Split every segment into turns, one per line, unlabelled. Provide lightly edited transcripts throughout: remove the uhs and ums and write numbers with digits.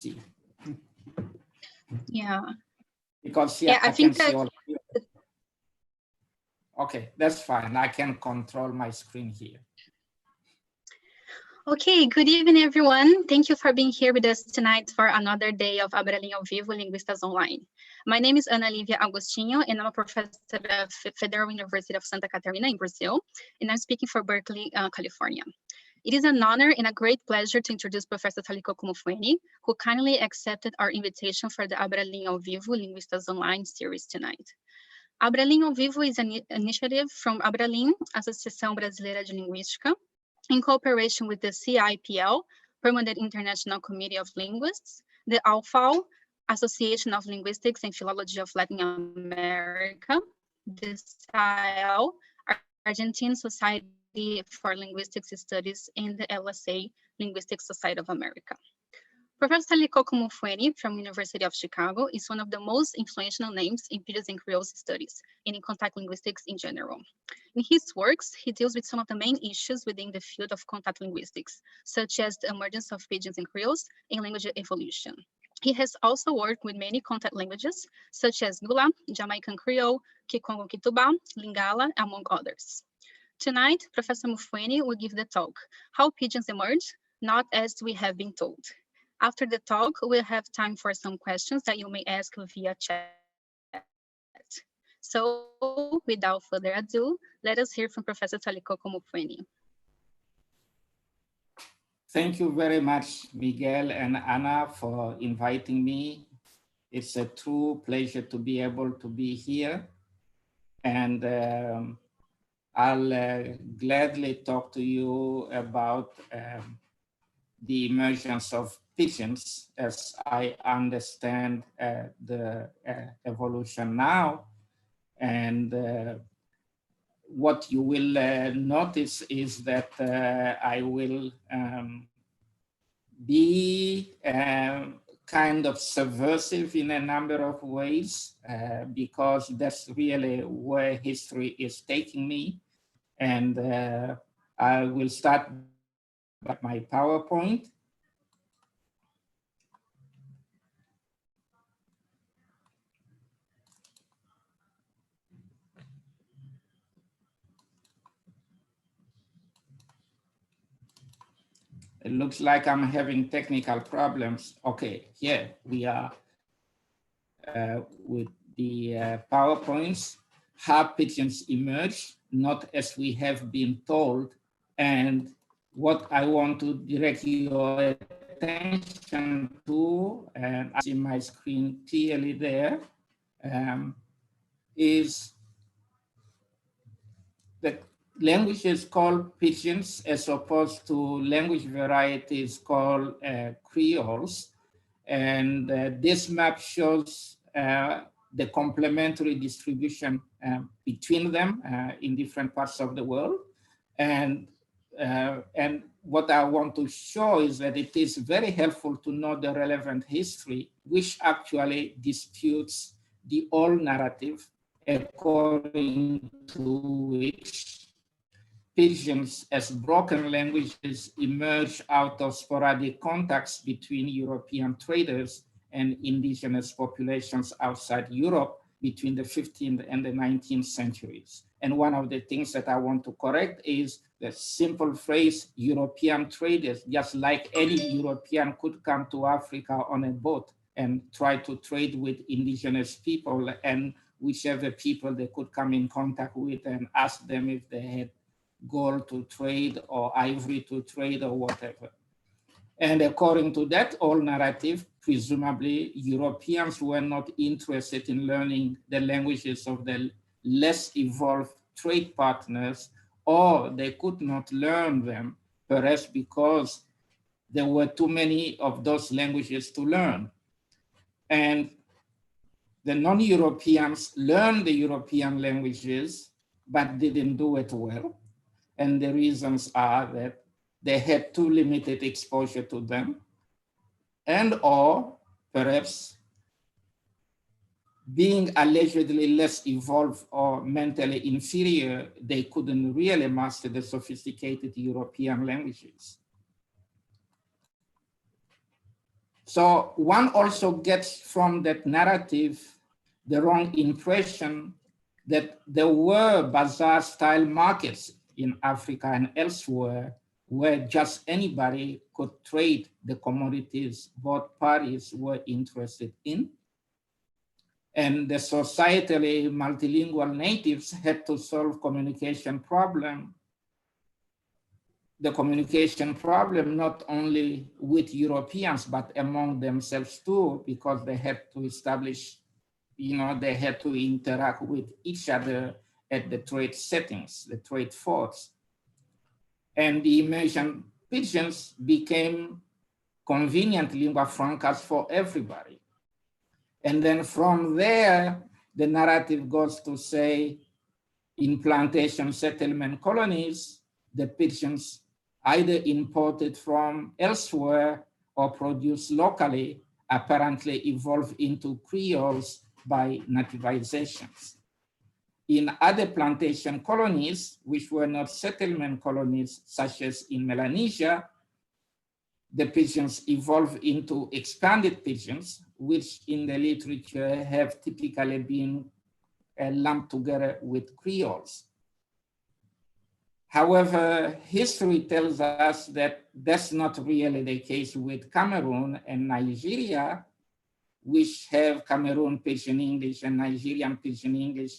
see.
Yeah.
Because
yeah, I think
can see
that.
all. Okay, that's fine. I can control my screen here.
Okay, good evening, everyone. Thank you for being here with us tonight for another day of Abralin ao Vivo, Linguistas Online. My name is Ana Lívia Agostinho, and I'm a professor at Federal University of Santa Catarina in Brazil, and I'm speaking for Berkeley, California. It is an honor and a great pleasure to introduce Professor Salikoko Mufwene, who kindly accepted our invitation for the Abralin ao Vivo, Linguistas Online series tonight. Abralin ao Vivo is an initiative from Abralin, Associação Brasileira de Linguística, in cooperation with the CIPL, Permanent International Committee of Linguists, the ALFAL, Association of Linguistics and Filología of Latin America, the SAEL, Argentine Society for Linguistic Studies, and the LSA, Linguistic Society of America. Professor Salikoko Mufwene from University of Chicago is one of the most influential names in Pidgins and Creole studies and in contact linguistics in general. In his works, he deals with some of the main issues within the field of contact linguistics, such as the emergence of Pidgins and Creoles and language evolution. He has also worked with many contact languages, such as Gula, Jamaican Creole, Kikongo Kituba, Lingala, among others. Tonight, Professor Mufwene will give the talk, How Pidgins Emerge, Not As We Have Been Told. After the talk, we'll have time for some questions that you may ask via chat. So without further ado, let us hear from Professor Salikoko Mufwene.
Thank you very much, Miguel and Anna, for inviting me. It's a true pleasure to be able to be here. And I'll gladly talk to you about the emergence of Pidgins as I understand the evolution now. And what you will notice is that I will be kind of subversive in a number of ways because that's really where history is taking me. And I will start by my PowerPoint. It looks like I'm having technical problems. Okay, here we are with the PowerPoints. How Pidgins emerge, not as we have been told. And what I want to direct your attention to, and I see my screen clearly there, is that languages called Pidgins as opposed to language varieties called Creoles. And this map shows the complementary distribution between them in different parts of the world. And what I want to show is that it is very helpful to know the relevant history, which actually disputes the old narrative according to which Pidgins as broken languages emerge out of sporadic contacts between European traders and indigenous populations outside Europe between the 15th and the 19th centuries. And one of the things that I want to correct is the simple phrase European traders, just like any European could come to Africa on a boat and try to trade with indigenous people and whichever people they could come in contact with and ask them if they had gold to trade or ivory to trade or whatever. And according to that old narrative, presumably Europeans were not interested in learning the languages of the less evolved trade partners, or they could not learn them, perhaps because there were too many of those languages to learn. And the non-Europeans learned the European languages, but didn't do it well. And the reasons are that they had too limited exposure to them, and or perhaps being allegedly less evolved or mentally inferior, they couldn't really master the sophisticated European languages. So one also gets from that narrative the wrong impression that there were bazaar-style markets in Africa and elsewhere where just anybody could trade the commodities both parties were interested in. And the societally multilingual natives had to solve communication problem, the communication problem not only with Europeans, but among themselves too, because they had to establish, they had to interact with each other at the trade settings, the trade forts. And the immersion pidgins became convenient lingua francas for everybody. And then from there, the narrative goes to say, in plantation settlement colonies, the pidgins either imported from elsewhere or produced locally apparently evolved into Creoles by nativizations. In other plantation colonies, which were not settlement colonies, such as in Melanesia, the pidgins evolved into expanded pidgins, which in the literature have typically been lumped together with Creoles. However, history tells us that that's not really the case with Cameroon and Nigeria, which have Cameroon Pidgin English and Nigerian Pidgin English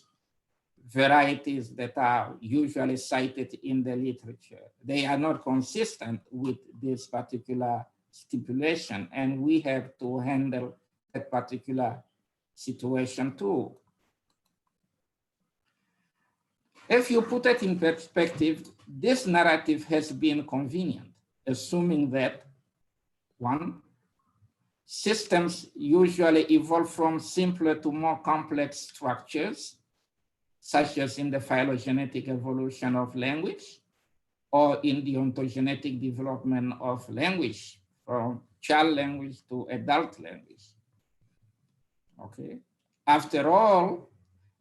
varieties that are usually cited in the literature. They are not consistent with this particular stipulation, and we have to handle that particular situation too. If you put it in perspective, this narrative has been convenient, assuming that, one, systems usually evolve from simpler to more complex structures, such as in the phylogenetic evolution of language, or in the ontogenetic development of language, from child language to adult language. Okay. After all,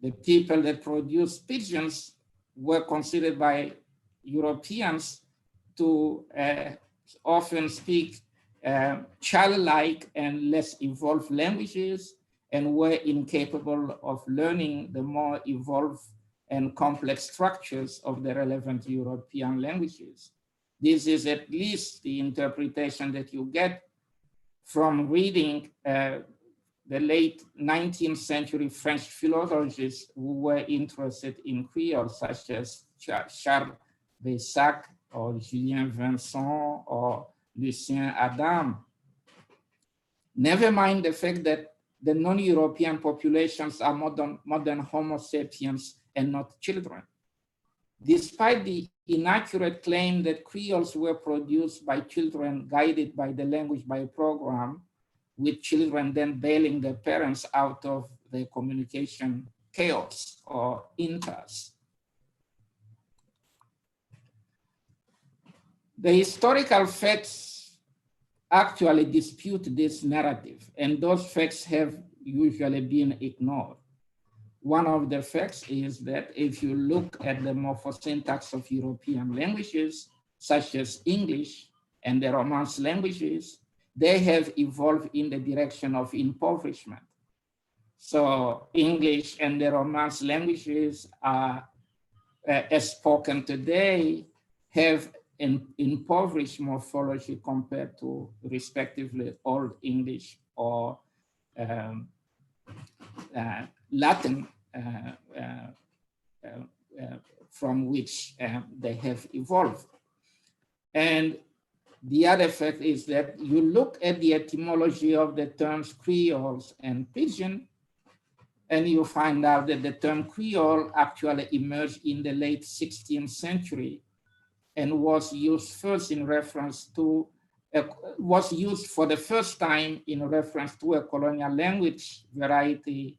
the people that produced pidgins were considered by Europeans to often speak childlike and less evolved languages, and were incapable of learning the more evolved and complex structures of the relevant European languages. This is at least the interpretation that you get from reading the late 19th century French philologists who were interested in Creole, such as Charles Bessac or Julien Vincent or Lucien Adam. Never mind the fact that the non-European populations are modern Homo sapiens and not children. Despite the inaccurate claim that Creoles were produced by children guided by the language by program, with children then bailing their parents out of the communication chaos or impasse. The historical facts actually dispute this narrative, and those facts have usually been ignored. One of the facts is that if you look at the morphosyntax of European languages, such as English and the Romance languages, they have evolved in the direction of impoverishment. So English and the Romance languages are, as spoken today, have an impoverished morphology compared to respectively Old English or Latin, from which they have evolved. And the other fact is that you look at the etymology of the terms Creoles and Pidgin, and you find out that the term Creole actually emerged in the late 16th century and was used first in reference to, was used for the first time in reference to a colonial language variety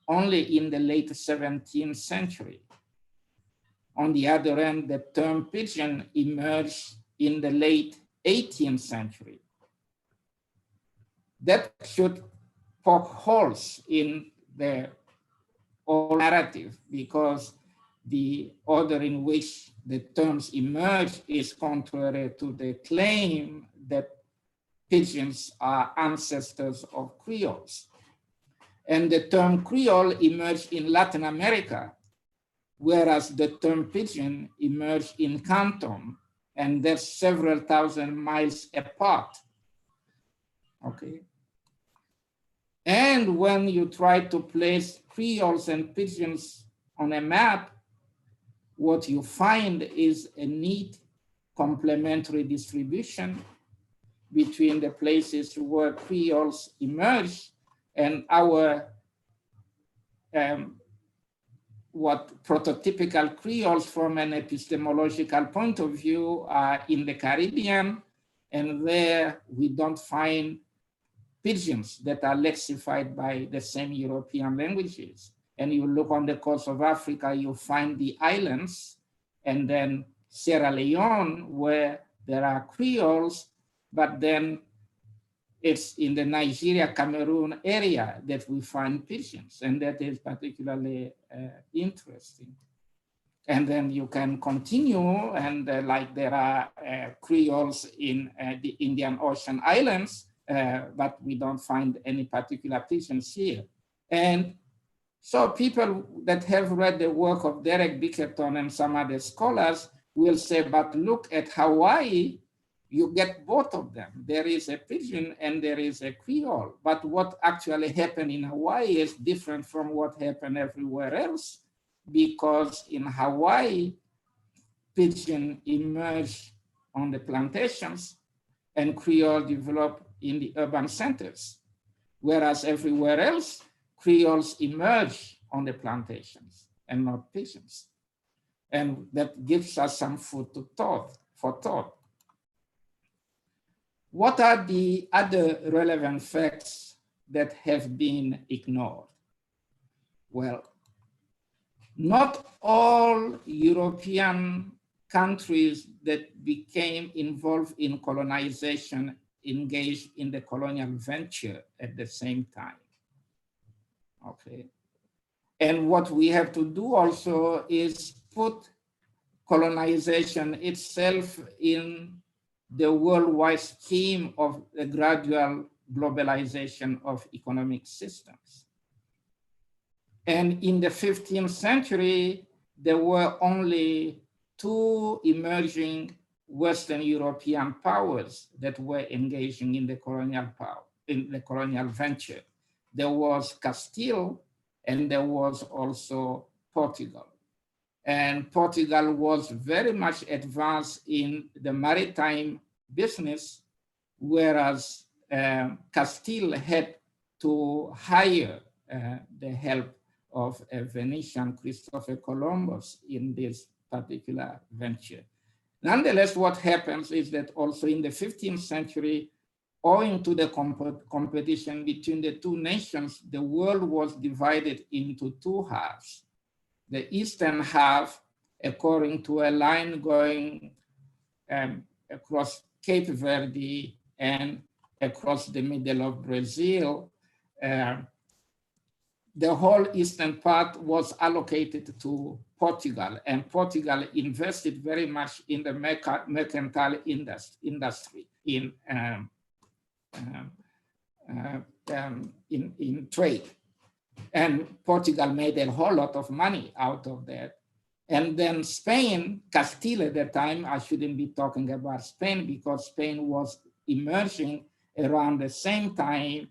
only in the late 17th century. On the other hand, the term Pidgin emerged in the late 18th century. That should poke holes in the old narrative, because the order in which the terms emerge is contrary to the claim that Pidgins are ancestors of Creoles. And the term Creole emerged in Latin America, whereas the term Pidgin emerged in Canton, and they're several thousand miles apart. Okay. And when you try to place Creoles and Pidgins on a map, what you find is a neat complementary distribution between the places where Creoles emerged and our what prototypical Creoles from an epistemological point of view are in the Caribbean, and there we don't find Pidgins that are lexified by the same European languages. And you look on the coast of Africa, you find the islands, and then Sierra Leone, where there are Creoles, but then it's in the Nigeria, Cameroon area that we find Pidgins, and that is particularly interesting. And then you can continue, and like there are Creoles in the Indian Ocean Islands, but we don't find any particular Pidgins here. And so people that have read the work of Derek Bickerton and some other scholars will say, but look at Hawaii, you get both of them. There is a Pidgin and there is a Creole, but what actually happened in Hawaii is different from what happened everywhere else, because in Hawaii, Pidgin emerged on the plantations and Creole developed in the urban centers, whereas everywhere else, Creoles emerge on the plantations and not Pidgins. And that gives us some food for thought. What are the other relevant facts that have been ignored? Well, not all European countries that became involved in colonization engaged in the colonial venture at the same time. Okay. And what we have to do also is put colonization itself in the worldwide scheme of the gradual globalization of economic systems. And in the 15th century, there were only two emerging Western European powers that were engaging in the colonial venture. There was Castile, and there was also Portugal. And Portugal was very much advanced in the maritime business, whereas Castile had to hire the help of a Venetian, Christopher Columbus, in this particular venture. Nonetheless, what happens is that also in the 15th century, owing to the competition between the two nations, the world was divided into two halves. The eastern half, according to a line going across Cape Verde and across the middle of Brazil, the whole eastern part was allocated to Portugal, and Portugal invested very much in the mercantile industry, in trade. And Portugal made a whole lot of money out of that. And then Spain, Castile at the time, I shouldn't be talking about Spain because Spain was emerging around the same time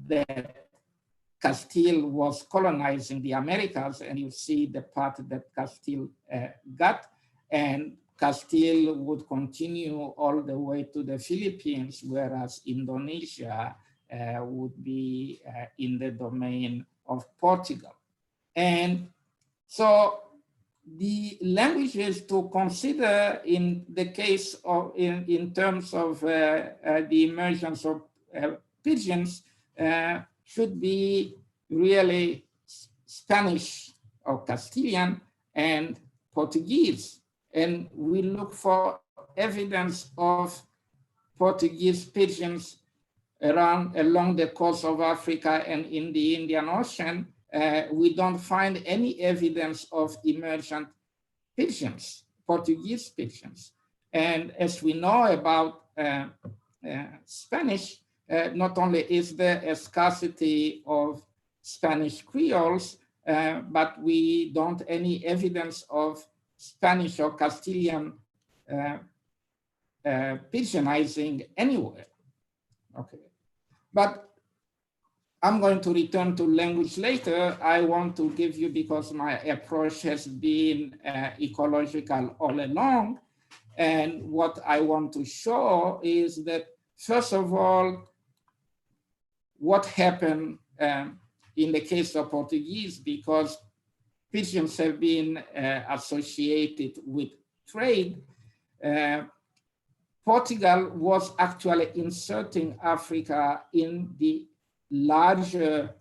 that Castile was colonizing the Americas, and you see the part that Castile got, and Castile would continue all the way to the Philippines, whereas Indonesia would be in the domain of Portugal. And so the languages to consider in the case of, in terms of the emergence of Pidgins should be really Spanish or Castilian and Portuguese. And we look for evidence of Portuguese Pidgins along the coast of Africa and in the Indian Ocean. We don't find any evidence of emergent Pidgins, Portuguese Pidgins. And as we know about Spanish, not only is there a scarcity of Spanish Creoles, but we don't any evidence of Spanish or Castilian Pidginizing anywhere. Okay, but I'm going to return to language later. I want to give you, because my approach has been ecological all along, and what I want to show is that, first of all, what happened in the case of Portuguese, because Pidgins have been associated with trade, Portugal was actually inserting Africa in the larger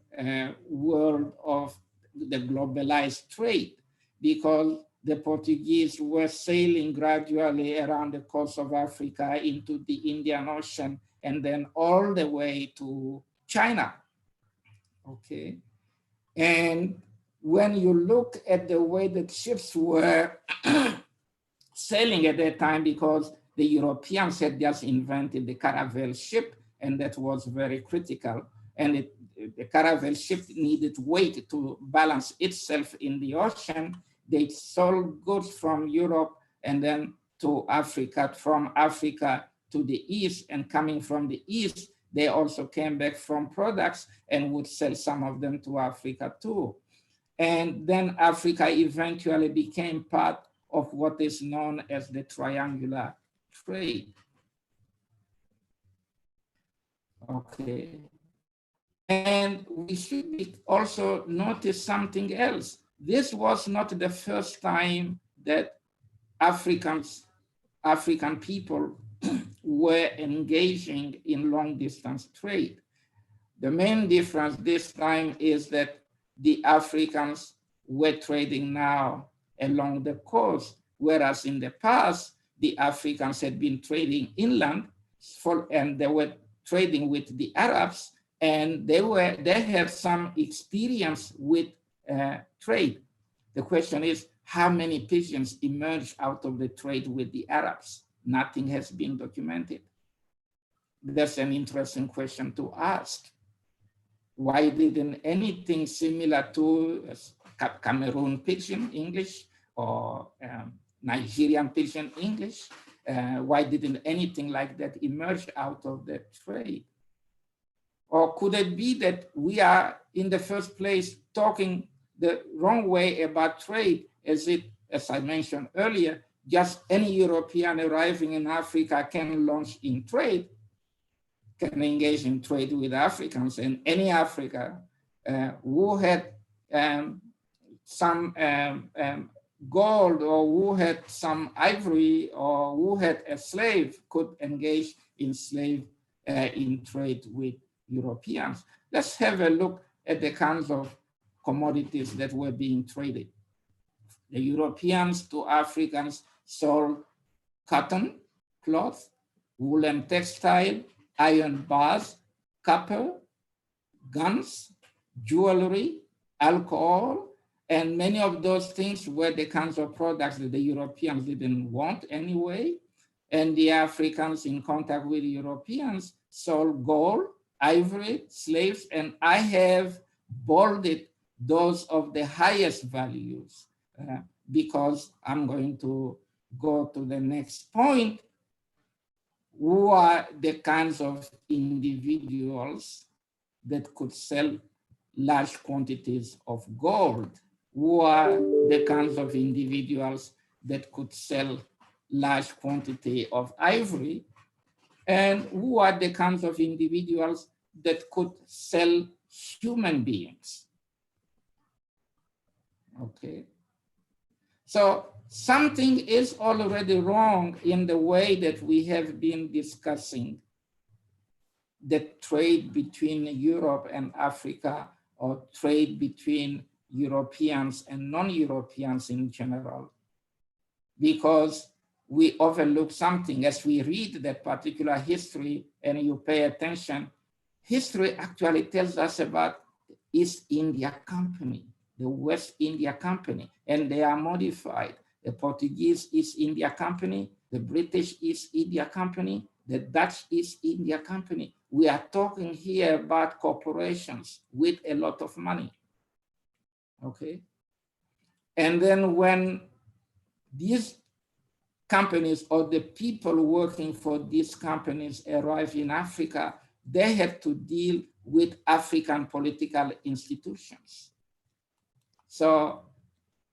world of the globalized trade, because the Portuguese were sailing gradually around the coast of Africa into the Indian Ocean and then all the way to China. Okay, and when you look at the way that ships were sailing at that time, because the Europeans had just invented the caravel ship, and that was very critical. And the caravel ship needed weight to balance itself in the ocean. They sold goods from Europe and then to Africa, from Africa to the East, and coming from the East, they also came back from products and would sell some of them to Africa too. And then Africa eventually became part of what is known as the triangular trade. Okay. And we should also notice something else. This was not the first time that African people were engaging in long distance trade. The main difference this time is that the Africans were trading now along the coast, whereas in the past, the Africans had been trading inland, and they were trading with the Arabs, and they had some experience with trade. The question is, how many Pidgins emerged out of the trade with the Arabs? Nothing has been documented. That's an interesting question to ask. Why didn't anything similar to Cameroon Pidgin English or Nigerian Pidgin English, why didn't anything like that emerge out of the trade? Or could it be that we are in the first place talking the wrong way about trade, as I mentioned earlier, just any European arriving in Africa can launch in trade, can engage in trade with Africans, and any Africa who had some gold, or who had some ivory, or who had a slave could engage in trade with Europeans. Let's have a look at the kinds of commodities that were being traded. The Europeans to Africans sold cotton, cloth, woolen textile, iron bars, copper, guns, jewelry, alcohol, and many of those things were the kinds of products that the Europeans didn't want anyway. And the Africans in contact with the Europeans sold gold, ivory, slaves, and I have bolded those of the highest values because I'm going to go to the next point. Who are the kinds of individuals that could sell large quantities of gold? Who are the kinds of individuals that could sell large quantity of ivory? And who are the kinds of individuals that could sell human beings? Okay. So something is already wrong in the way that we have been discussing the trade between Europe and Africa, or trade between Europeans and non-Europeans in general, because we overlook something. As we read that particular history and you pay attention, history actually tells us about East India Company, the West India Company, and they are modified. The Portuguese East India Company, the British East India Company, the Dutch East India Company. We are talking here about corporations with a lot of money, okay? And then when these companies or the people working for these companies arrive in Africa, they have to deal with African political institutions. So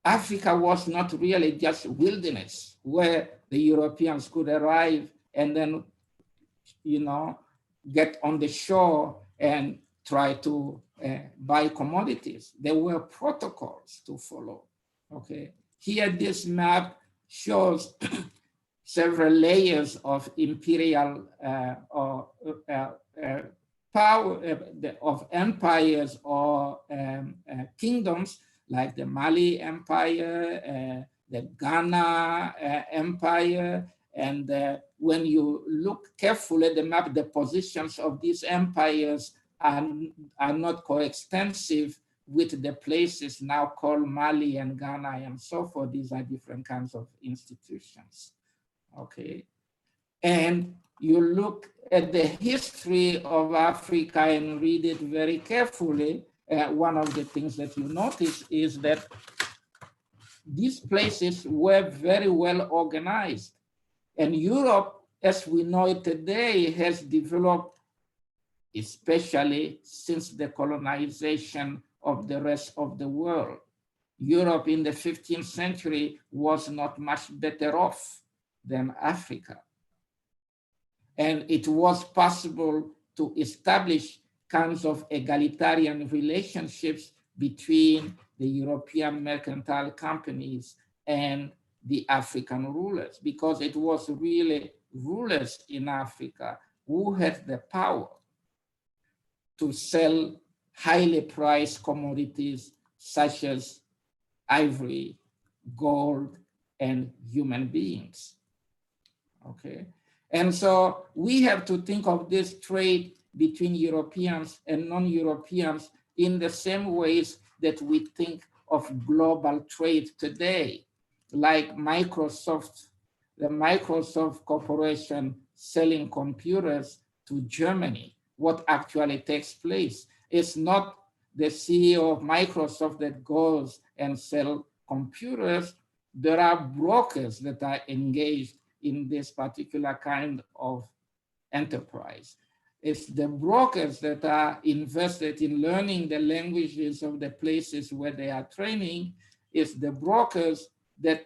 Africa was not really just wilderness where the Europeans could arrive and then, you know, get on the shore and try to buy commodities. There were protocols to follow, okay? Here, this map shows several layers of imperial power, of empires or kingdoms, like the Mali Empire, the Ghana Empire, and when you look carefully at the map, the positions of these empires are not coextensive with the places now called Mali and Ghana and so forth. These are different kinds of institutions, okay? And you look at the history of Africa and read it very carefully. One of the things that you notice is that these places were very well organized. And Europe, as we know it today, has developed, especially since the colonization of the rest of the world. Europe in the 15th century was not much better off than Africa. And it was possible to establish kinds of egalitarian relationships between the European mercantile companies and the African rulers, because it was really rulers in Africa who had the power to sell highly priced commodities such as ivory, gold, and human beings, okay? And so we have to think of this trade between Europeans and non-Europeans in the same ways that we think of global trade today, like Microsoft, the Microsoft Corporation selling computers to Germany. What actually takes place is not the CEO of Microsoft that goes and sells computers. There are brokers that are engaged in this particular kind of enterprise. It's the brokers that are invested in learning the languages of the places where they are training. It's the brokers that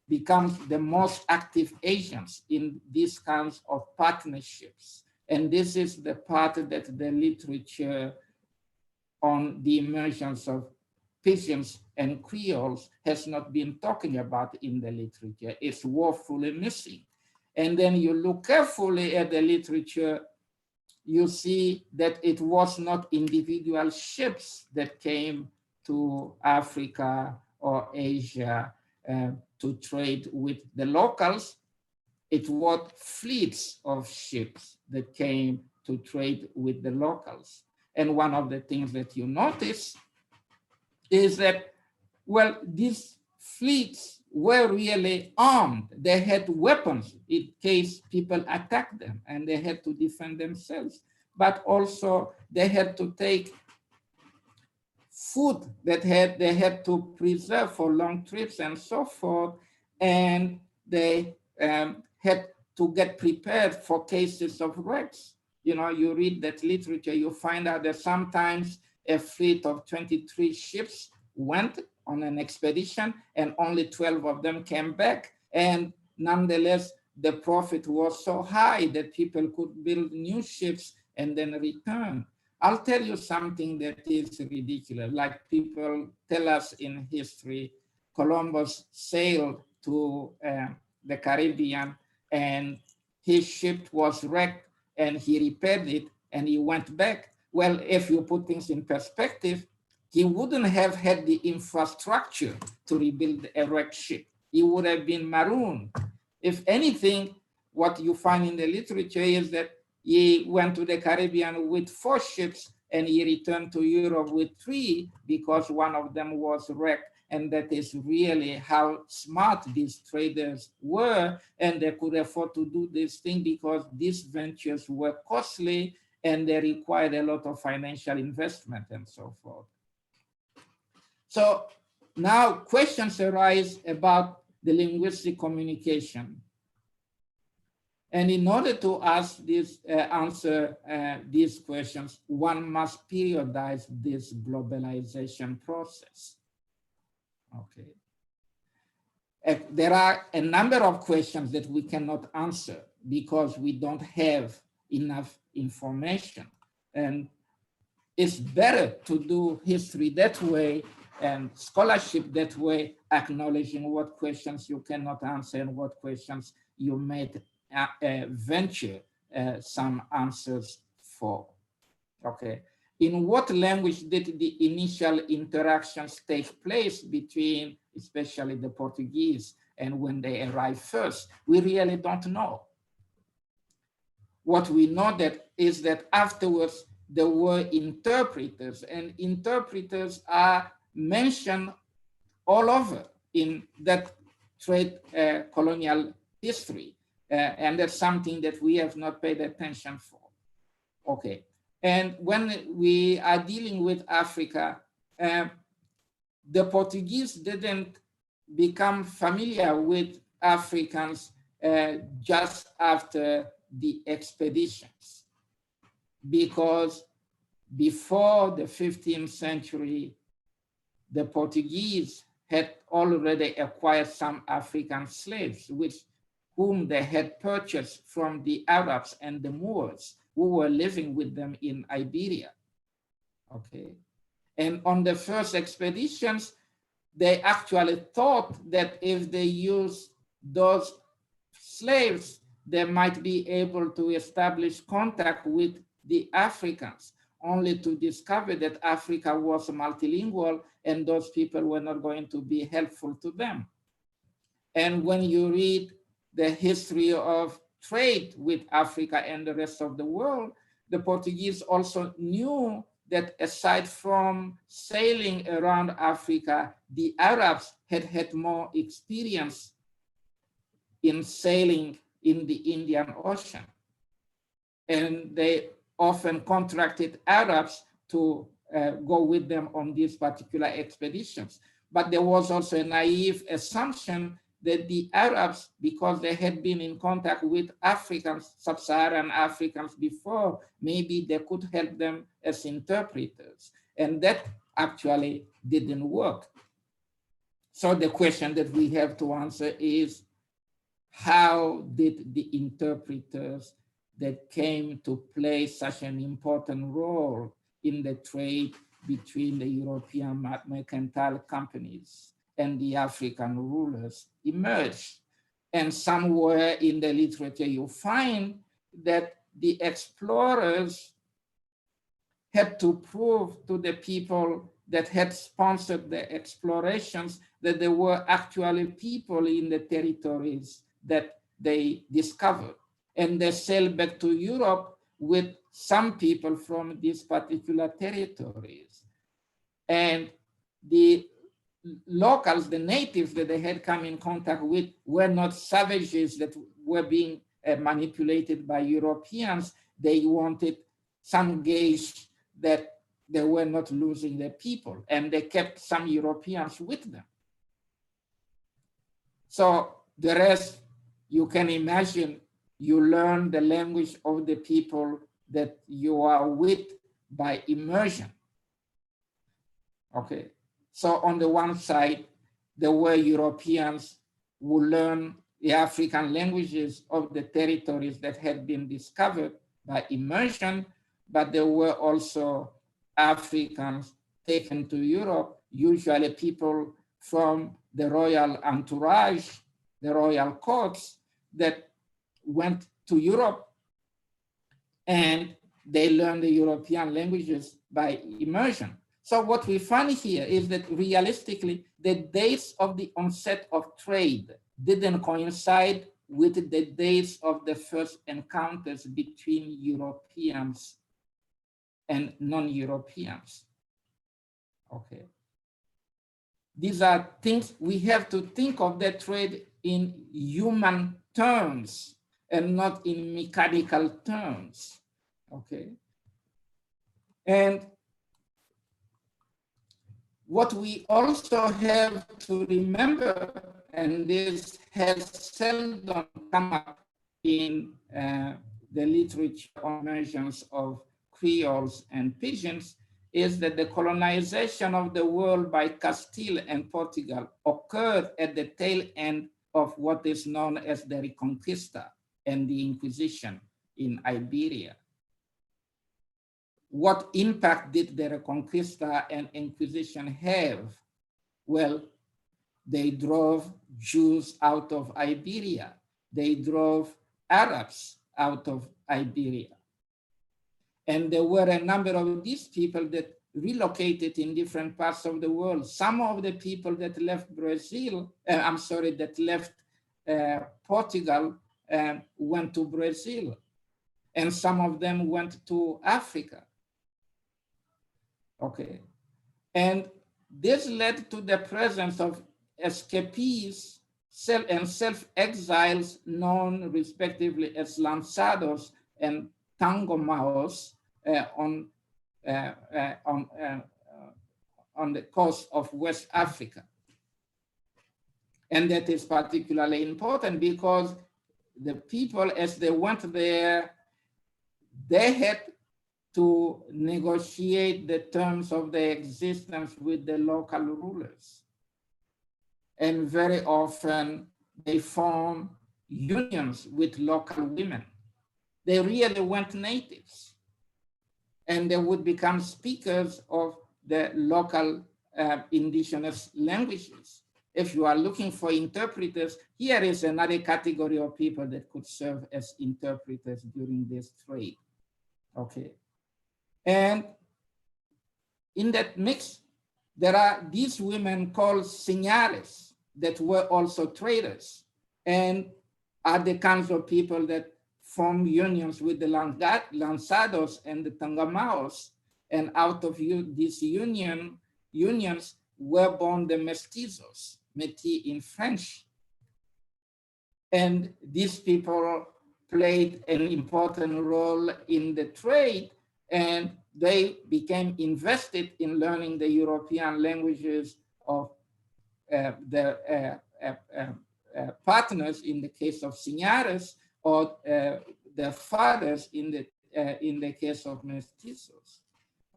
become the most active agents in these kinds of partnerships. And this is the part that the literature on the emergence of Pidgins and Creoles has not been talking about in the literature. It's woefully missing. And then you look carefully at the literature, you see that it was not individual ships that came to Africa or Asia to trade with the locals. It was fleets of ships that came to trade with the locals. And one of the things that you notice is that, well, these fleets were really armed. They had weapons in case people attacked them, and they had to defend themselves. But also they had to take food that they had to preserve for long trips and so forth. And they had to get prepared for cases of wrecks. You know, you read that literature, you find out that sometimes a fleet of 23 ships went on an expedition and only 12 of them came back. And nonetheless, the profit was so high that people could build new ships and then return. I'll tell you something that is ridiculous. Like people tell us in history, Columbus sailed to the Caribbean and his ship was wrecked and he repaired it and he went back. Well, if you put things in perspective, he wouldn't have had the infrastructure to rebuild a wrecked ship. He would have been marooned. If anything, what you find in the literature is that he went to the Caribbean with 4 ships and he returned to Europe with 3 because one of them was wrecked and that is really how smart these traders were, and they could afford to do this thing because these ventures were costly and they required a lot of financial investment and so forth. So now questions arise about the linguistic communication. And in order to answer these questions, one must periodize this globalization process. Okay. There are a number of questions that we cannot answer because we don't have enough information. And it's better to do history that way and scholarship that way, acknowledging what questions you cannot answer and what questions you might venture some answers for. Okay. In what language did the initial interactions take place between, especially the Portuguese, and when they arrived first? We really don't know. What we know is that afterwards there were interpreters, and interpreters are mentioned all over in that trade colonial history. And that's something that we have not paid attention for. Okay. And when we are dealing with Africa, the Portuguese didn't become familiar with Africans just after the expeditions, because before the 15th century, the Portuguese had already acquired some African slaves, whom they had purchased from the Arabs and the Moors who were living with them in Iberia. Okay. And on the first expeditions, they actually thought that if they used those slaves, they might be able to establish contact with the Africans, only to discover that Africa was multilingual and those people were not going to be helpful to them. And when you read the history of trade with Africa and the rest of the world, the Portuguese also knew that aside from sailing around Africa, the Arabs had had more experience in sailing in the Indian Ocean. And they often contracted Arabs to go with them on these particular expeditions. But there was also a naive assumption that the Arabs, because they had been in contact with Africans, sub-Saharan Africans before, maybe they could help them as interpreters. And that actually didn't work. So the question that we have to answer is, how did the interpreters that came to play such an important role in the trade between the European mercantile companies and the African rulers emerge? And somewhere in the literature you find that the explorers had to prove to the people that had sponsored the explorations that there were actually people in the territories that they discovered. And they sailed back to Europe with some people from these particular territories. And the locals, the natives that they had come in contact with, were not savages that were being manipulated by Europeans. They wanted some gauge that they were not losing their people, and they kept some Europeans with them. So the rest, you can imagine, you learn the language of the people that you are with by immersion. Okay. So on the one side, there were Europeans who learned the African languages of the territories that had been discovered by immersion, but there were also Africans taken to Europe, usually people from the royal entourage, the royal courts, that went to Europe and they learned the European languages by immersion. So what we find here is that realistically, the dates of the onset of trade didn't coincide with the dates of the first encounters between Europeans and non-Europeans. Okay. these are things we have to think of the trade in human terms and not in mechanical terms, okay? And what we also have to remember, and this has seldom come up in the literature on mentions of Creoles and Pidgins, is that the colonization of the world by Castile and Portugal occurred at the tail end of what is known as the Reconquista and the Inquisition in Iberia. What impact did the Reconquista and Inquisition have? Well, they drove Jews out of Iberia. They drove Arabs out of Iberia. And there were a number of these people that relocated in different parts of the world. Some of the people that left Brazil, that left Portugal went to Brazil. And some of them went to Africa. Okay. And this led to the presence of escapees and self-exiles known respectively as lanzados and tangomaos on the coast of West Africa. And that is particularly important because the people, as they went there, they had to negotiate the terms of their existence with the local rulers. And very often they form unions with local women. They really went natives. And they would become speakers of the local indigenous languages. If you are looking for interpreters, here is another category of people that could serve as interpreters during this trade. Okay. And in that mix, there are these women called señores that were also traders and are the kinds of people that form unions with the lanzados and the tangamaos. And out of these unions were born the mestizos, métis in French. And these people played an important role in the trade, and they became invested in learning the European languages of their partners in the case of señores, or their fathers in the case of mestizos.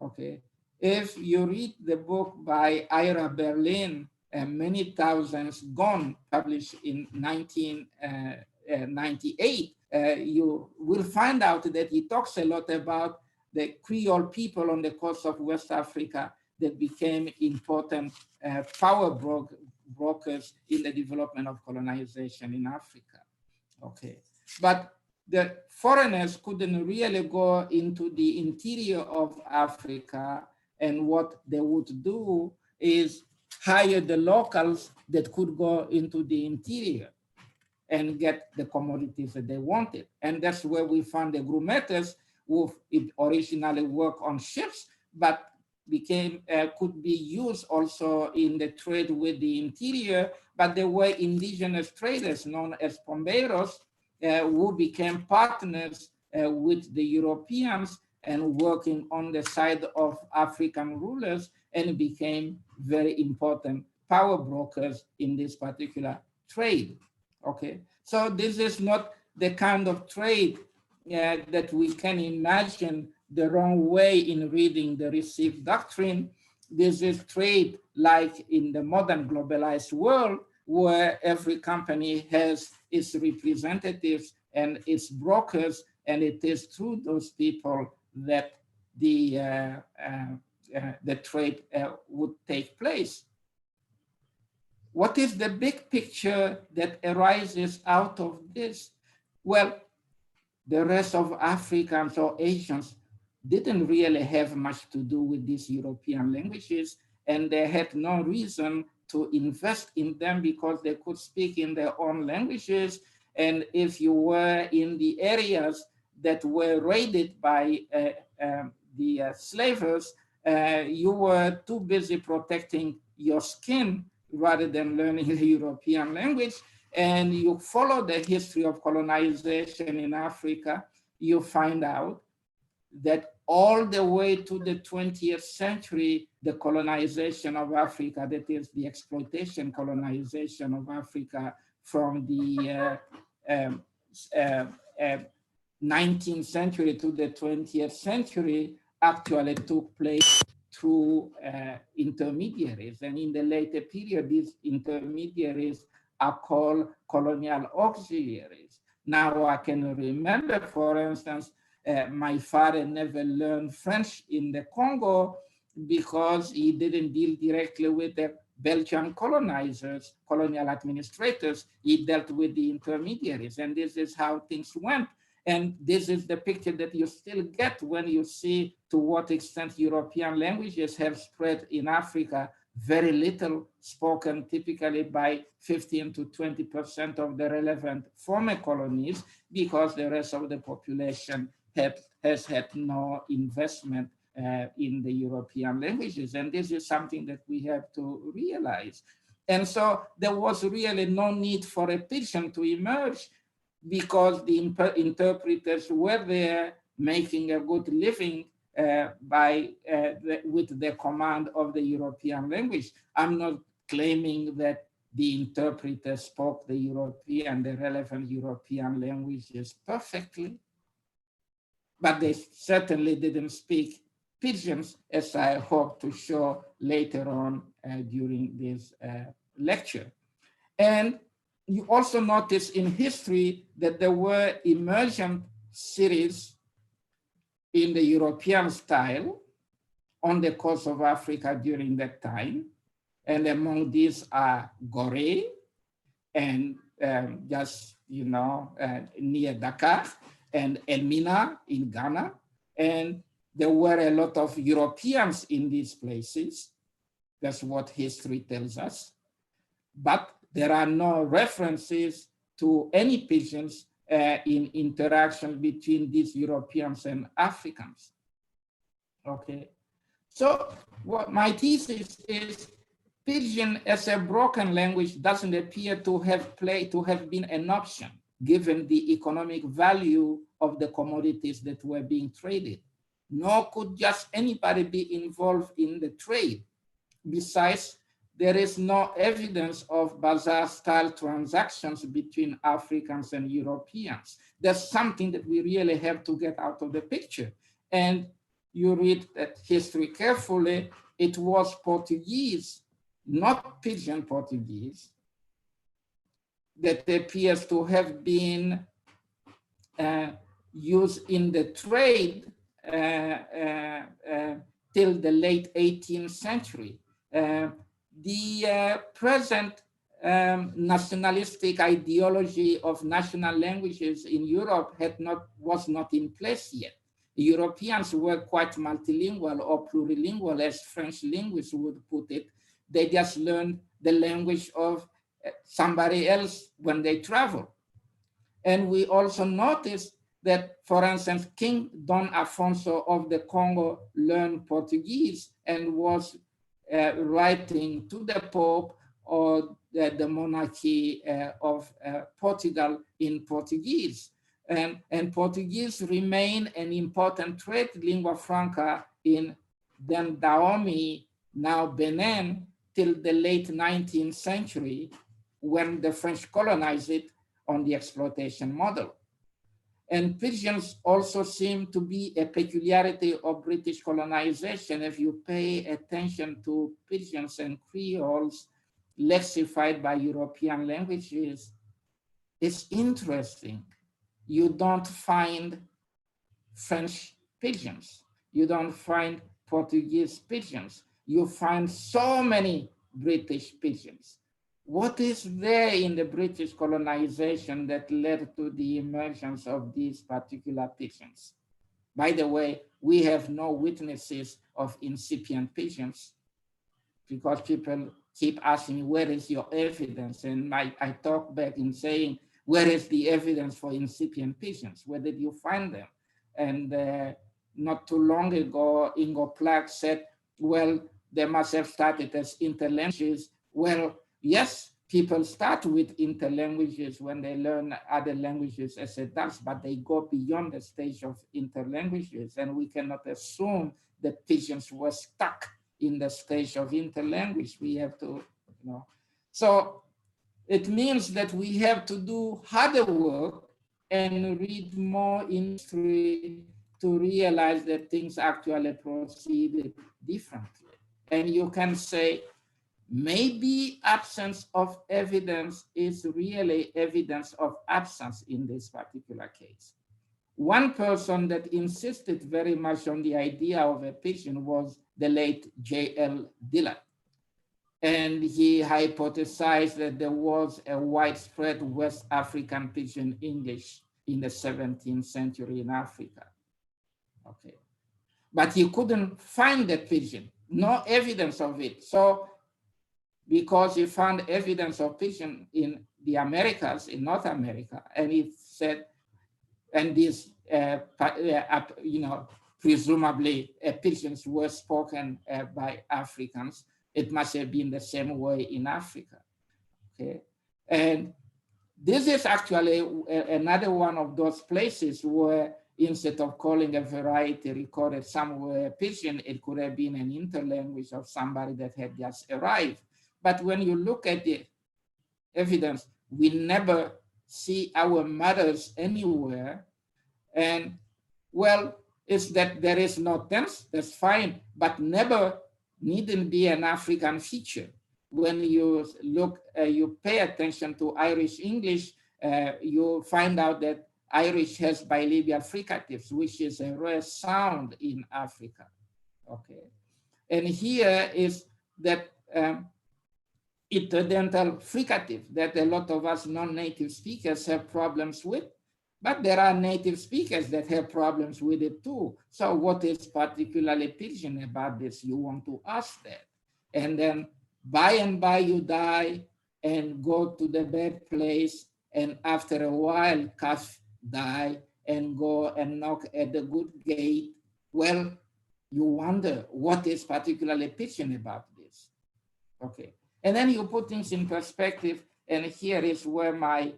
Okay, if you read the book by Abralin, Many Thousands Gone, published in 1998, you will find out that he talks a lot about the Creole people on the coast of West Africa that became important power brokers in the development of colonization in Africa. Okay, but the foreigners couldn't really go into the interior of Africa, and what they would do is hire the locals that could go into the interior and get the commodities that they wanted. And that's where we found the grumetes, who originally worked on ships, but could be used also in the trade with the interior, but there were indigenous traders known as pombeiros who became partners with the Europeans and working on the side of African rulers, and became very important power brokers in this particular trade. Okay, so this is not the kind of trade that we can imagine the wrong way in reading the received doctrine. This is trade like in the modern globalized world, where every company has its representatives and its brokers, and it is through those people that the trade would take place. What is the big picture that arises out of this? Well, the rest of Africans or Asians didn't really have much to do with these European languages, and they had no reason to invest in them because they could speak in their own languages. And if you were in the areas that were raided by the slavers, you were too busy protecting your skin rather than learning a European language, and you follow the history of colonization in Africa, you find out that all the way to the 20th century, the colonization of Africa, that is the exploitation colonization of Africa from the 19th century to the 20th century, actually took place through intermediaries. And in the later period, these intermediaries are called colonial auxiliaries. Now I can remember, for instance, my father never learned French in the Congo because he didn't deal directly with the Belgian colonizers, colonial administrators. He dealt with the intermediaries, and this is how things went. And this is the picture that you still get when you see to what extent European languages have spread in Africa. Very little spoken typically by 15 to 20% of the relevant former colonies, because the rest of the population has had no investment in the European languages. And this is something that we have to realize. And so there was really no need for a Pidgin to emerge, because the interpreters were there making a good living with the command of the European language. I'm not claiming that the interpreters spoke the relevant European languages perfectly, but they certainly didn't speak Pidgins, as I hope to show later on during this lecture. And you also notice in history that there were emergent series in the European style on the coast of Africa during that time. And among these are Gorée and just, near Dakar, and Elmina in Ghana. And there were a lot of Europeans in these places. That's what history tells us. But there are no references to any Pidgins in interaction between these Europeans and Africans. Okay, so what my thesis is, Pidgin as a broken language doesn't appear to have been an option, given the economic value of the commodities that were being traded. Nor could just anybody be involved in the trade. Besides, there is no evidence of bazaar-style transactions between Africans and Europeans. That's something that we really have to get out of the picture. And you read that history carefully, it was Portuguese, not Pidgin Portuguese, that appears to have been used in the trade till the late 18th century. The present nationalistic ideology of national languages in Europe was not in place yet. Europeans were quite multilingual or plurilingual, as French linguists would put it. They just learned the language of somebody else when they travel. And we also noticed that, for instance, King Don Afonso of the Congo learned Portuguese and was writing to the Pope or the monarchy of Portugal in Portuguese. And Portuguese remained an important trade lingua franca in then Dahomey, now Benin, till the late 19th century, when the French colonized it on the exploitation model. And Pidgins also seem to be a peculiarity of British colonization. If you pay attention to Pidgins and Creoles lexified by European languages, it's interesting. You don't find French Pidgins. You don't find Portuguese Pidgins. You find so many British Pidgins. What is there in the British colonization that led to the emergence of these particular Pidgins? By the way, we have no witnesses of incipient Pidgins, because people keep asking me, where is your evidence? And I talk back in saying, where is the evidence for incipient Pidgins? Where did you find them? And not too long ago, Ingo Plack said, well, they must have started as interlanguages. Well, yes, people start with interlanguages when they learn other languages as adults, but they go beyond the stage of interlanguages, and we cannot assume that Pidgins were stuck in the stage of interlanguage. We have to, So it means that we have to do harder work and read more history to realize that things actually proceeded differently. And you can say, maybe absence of evidence is really evidence of absence in this particular case. One person that insisted very much on the idea of a Pidgin was the late J.L. Dillard. And he hypothesized that there was a widespread West African Pidgin English in the 17th century in Africa. Okay. But he couldn't find the Pidgin, no evidence of it. So because he found evidence of Pidgin in the Americas, in North America, and he said, and these, presumably Pidgins were spoken by Africans. It must have been the same way in Africa. Okay, and this is actually another one of those places where instead of calling a variety recorded somewhere Pidgin, it could have been an interlanguage of somebody that had just arrived. But when you look at the evidence, we never see our mothers anywhere. And well, it's that there is no tense, that's fine, but never needn't be an African feature. When you look, you pay attention to Irish English, you find out that Irish has bilabial fricatives, which is a rare sound in Africa. Okay, and here is that interdental fricative that a lot of us non-native speakers have problems with, but there are native speakers that have problems with it too. So what is particularly Pidgin about this? You want to ask that. And then by and by you die and go to the bad place, and after a while calf die and go and knock at the good gate. Well, you wonder what is particularly Pidgin about this. Okay. And then you put things in perspective, and here is where my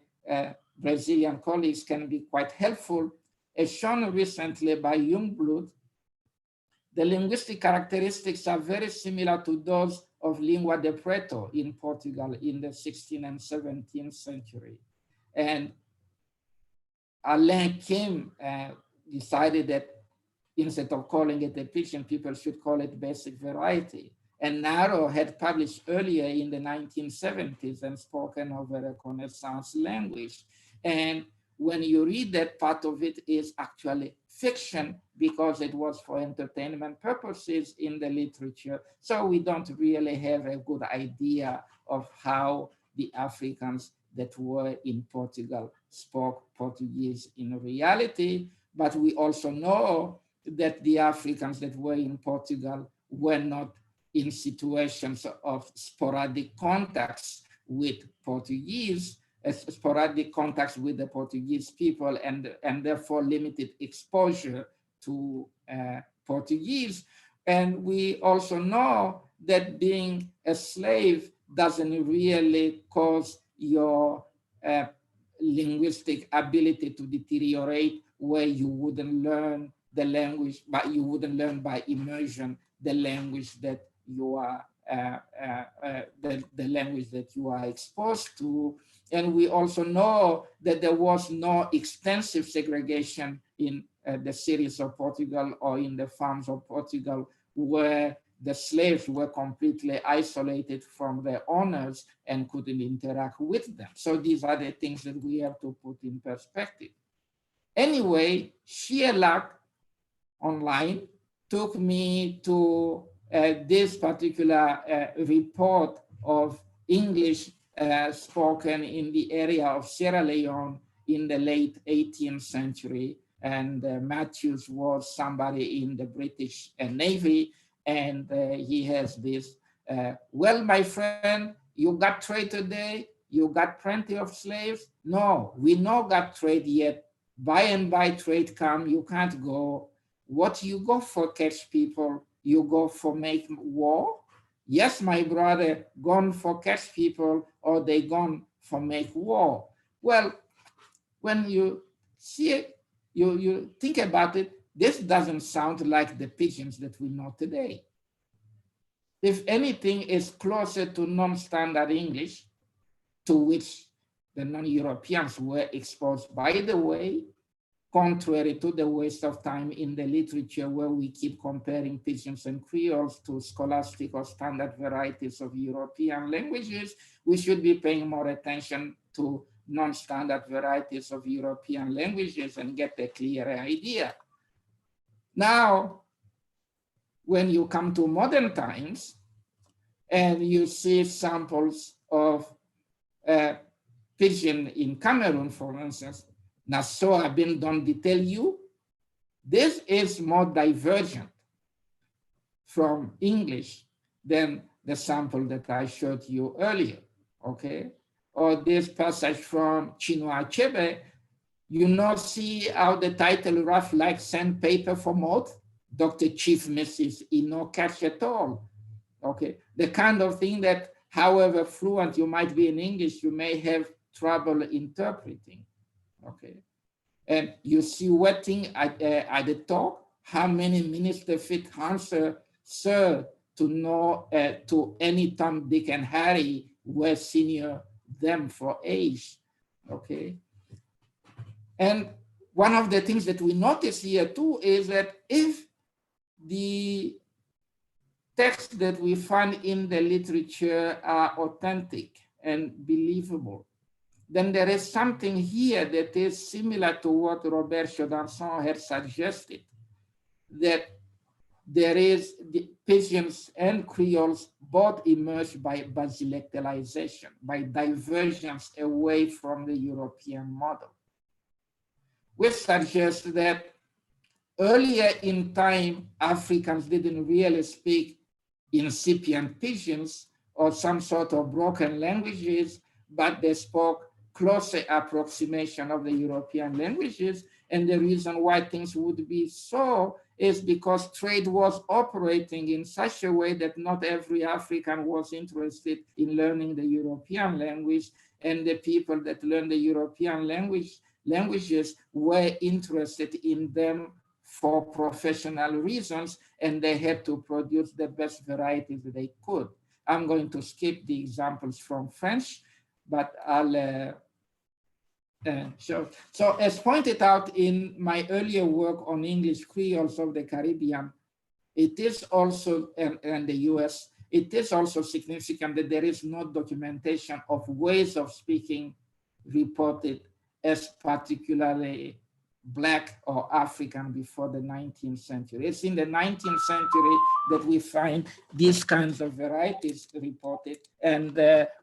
Brazilian colleagues can be quite helpful. As shown recently by Jungblut, the linguistic characteristics are very similar to those of Língua de Preto in Portugal in the 16th and 17th century. And Alain Kim decided that instead of calling it a Pidgin, people should call it basic variety. And Naro had published earlier in the 1970s and spoken of a Reconnaissance language. And when you read that, part of it is actually fiction because it was for entertainment purposes in the literature. So we don't really have a good idea of how the Africans that were in Portugal spoke Portuguese in reality. But we also know that the Africans that were in Portugal were not in situations of sporadic contacts with Portuguese, sporadic contacts with the Portuguese people, and therefore limited exposure to Portuguese. And we also know that being a slave doesn't really cause your linguistic ability to deteriorate, where you wouldn't learn the language, but you wouldn't learn by immersion the language that you are the language that you are exposed to. And we also know that there was no extensive segregation in the cities of Portugal or in the farms of Portugal, where the slaves were completely isolated from their owners and couldn't interact with them. So these are the things that we have to put in perspective. Anyway, sheer luck online took me to this particular report of English spoken in the area of Sierra Leone in the late 18th century. And Matthews was somebody in the British Navy, and he has this, well, my friend, you got trade today, you got plenty of slaves? No, we no got trade yet. By and by trade come, you can't go. What you go for catch people? You go for make war? Yes, my brother, gone for catch people, or they gone for make war. Well, when you see it, you think about it, this doesn't sound like the Pidgins that we know today. If anything, is closer to non-standard English, to which the non-Europeans were exposed, by the way, contrary to the waste of time in the literature where we keep comparing Pidgins and Creoles to scholastic or standard varieties of European languages. We should be paying more attention to non-standard varieties of European languages and get a clearer idea. Now, when you come to modern times and you see samples of Pidgin in Cameroon, for instance, Nassau Bin Don tell you, this is more divergent from English than the sample that I showed you earlier, okay? Or this passage from Chinua Achebe, you know, see how the title rough like sandpaper for mouth, Dr. Chief Mrs. No catch at all, okay? The kind of thing that however fluent you might be in English, you may have trouble interpreting, okay? And you see wetting at the top, how many minister fit answer, sir, to know to any Tom, Dick, and Harry were senior them for age, okay? And one of the things that we notice here too is that if the texts that we find in the literature are authentic and believable, then there is something here that is similar to what Robert Chaudonson had suggested, that there is the Pidgins and Creoles both emerged by basilectalization, by divergence away from the European model, which suggests that earlier in time, Africans didn't really speak incipient Pidgins or some sort of broken languages, but they spoke closer approximation of the European languages. And the reason why things would be so is because trade was operating in such a way that not every African was interested in learning the European language, and the people that learn the European languages were interested in them for professional reasons, and they had to produce the best varieties they could. I'm going to skip the examples from French, but I'll show. So as pointed out in my earlier work on English Creoles of the Caribbean, it is also, and the US, it is also significant that there is no documentation of ways of speaking reported as particularly Black or African before the 19th century. It's in the 19th century that we find these kinds of varieties reported. And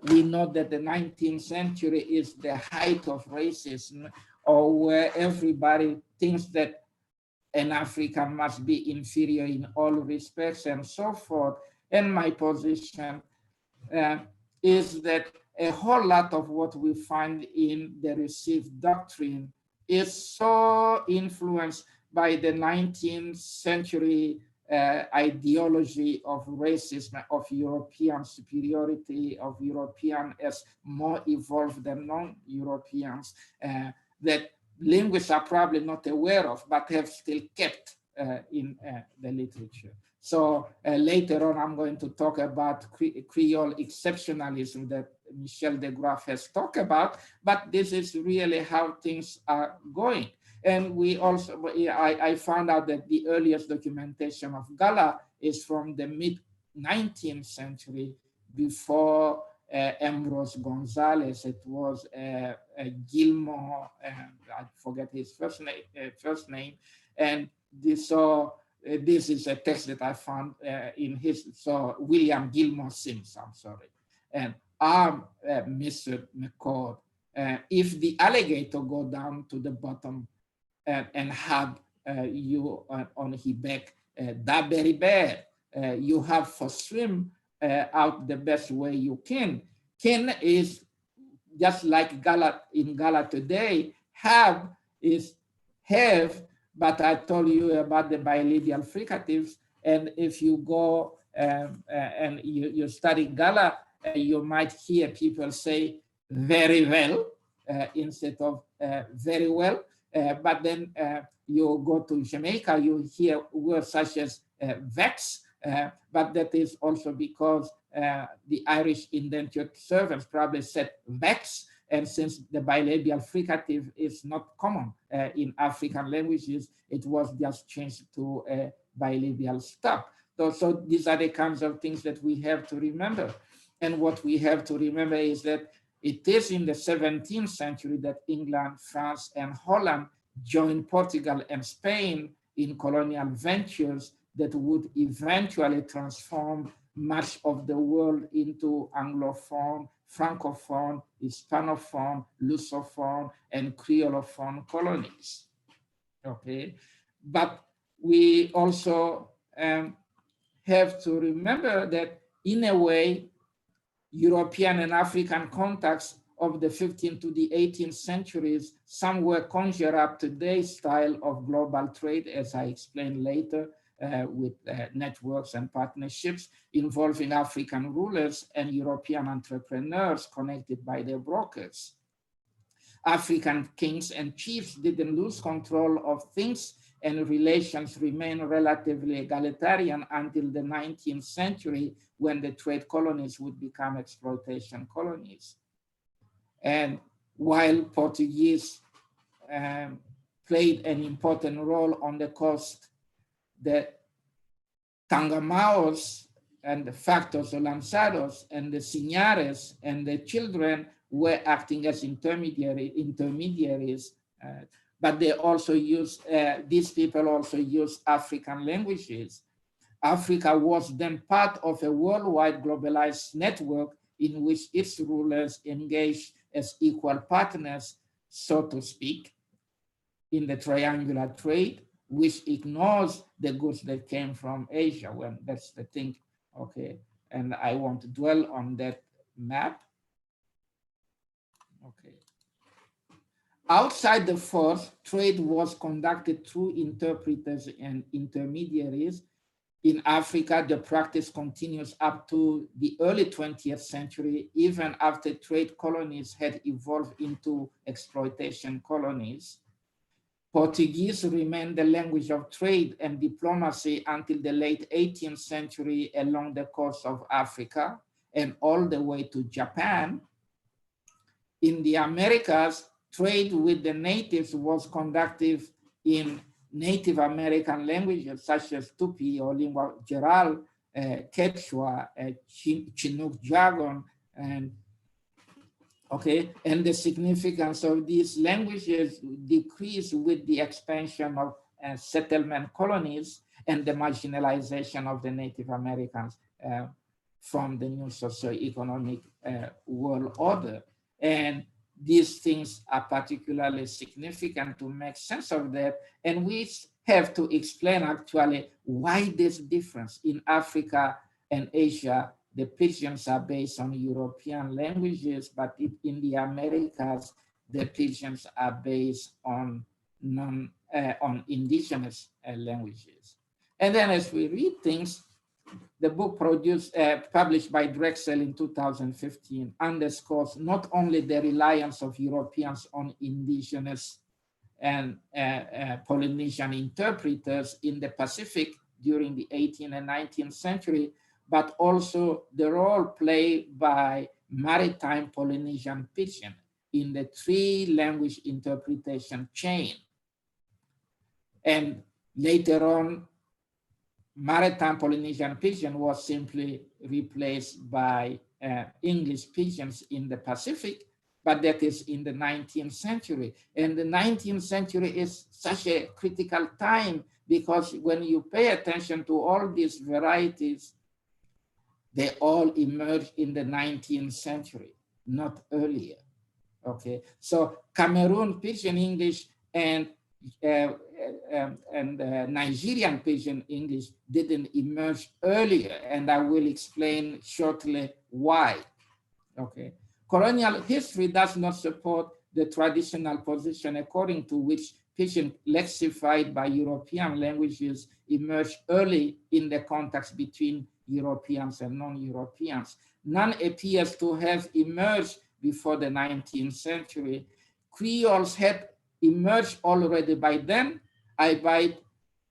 we know that the 19th century is the height of racism, or where everybody thinks that an African must be inferior in all respects and so forth. And my position is that a whole lot of what we find in the received doctrine is so influenced by the 19th century ideology of racism, of European superiority, of European as more evolved than non-Europeans, that linguists are probably not aware of, but have still kept in the literature. So later on, I'm going to talk about Creole exceptionalism that Michel de Graaf has talked about, but this is really how things are going. And we also, I found out that the earliest documentation of Gala is from the mid-19th century, before Ambrose Gonzalez. It was Gilmore, I forget his first name, and this is a text that I found in his, so William Gilmore Sims, I'm sorry. And Mr. McCord, if the alligator go down to the bottom and have you on his back, that very bad, you have for swim out the best way you can. Can is just like Gala in Gala today, have is have, but I told you about the bilabial fricatives. And if you go and you study Gala, you might hear people say very well instead of very well. But then you go to Jamaica, you hear words such as vex, but that is also because the Irish indentured servants probably said vex, and since the bilabial fricative is not common in African languages, it was just changed to a bilabial stop. So these are the kinds of things that we have to remember. And what we have to remember is that it is in the 17th century that England, France, and Holland joined Portugal and Spain in colonial ventures that would eventually transform much of the world into Anglophone, Francophone, Hispanophone, Lusophone, and Creolophone colonies. Okay, but we also have to remember that in a way, European and African contacts of the 15th to the 18th centuries, some were conjured up today's style of global trade, as I explained later, with networks and partnerships involving African rulers and European entrepreneurs connected by their brokers. African kings and chiefs didn't lose control of things, and relations remained relatively egalitarian until the 19th century, when the trade colonies would become exploitation colonies. And while Portuguese played an important role on the coast, the Tangamaos and the factors or lanzados and the signares and the children were acting as intermediaries, but they also use, these people also use African languages. Africa was then part of a worldwide globalized network in which its rulers engaged as equal partners, so to speak, in the triangular trade, which ignores the goods that came from Asia. Well, that's the thing, okay? And I want to dwell on that map. Okay. Outside the fort, trade was conducted through interpreters and intermediaries. In Africa, the practice continues up to the early 20th century, even after trade colonies had evolved into exploitation colonies. Portuguese remained the language of trade and diplomacy until the late 18th century along the coast of Africa and all the way to Japan. In the Americas, trade with the natives was conducted in Native American languages such as Tupi or lingua geral, Quechua, Chinook jargon, and the significance of these languages decreased with the expansion of settlement colonies and the marginalization of the Native Americans from the new socioeconomic world order. And these things are particularly significant to make sense of that. And we have to explain actually why this difference in Africa and Asia. The Pidgins are based on European languages, but in the Americas, the Pidgins are based on on indigenous languages. And then as we read things, the book published by Drexel in 2015 underscores not only the reliance of Europeans on indigenous and Polynesian interpreters in the Pacific during the 18th and 19th century, but also the role played by maritime Polynesian Pidgin in the three-language interpretation chain. And later on, maritime Polynesian Pidgin was simply replaced by English Pidgins in the Pacific, but that is in the 19th century. And the 19th century is such a critical time because when you pay attention to all these varieties, they all emerged in the 19th century, not earlier. Okay, so Cameroon Pidgin English and Nigerian Pidgin English didn't emerge earlier, and I will explain shortly why. Okay, colonial history does not support the traditional position according to which Pidgin lexified by European languages emerged early in the context between Europeans and non-Europeans. None appears to have emerged before the 19th century. Creoles had emerged already by then, albeit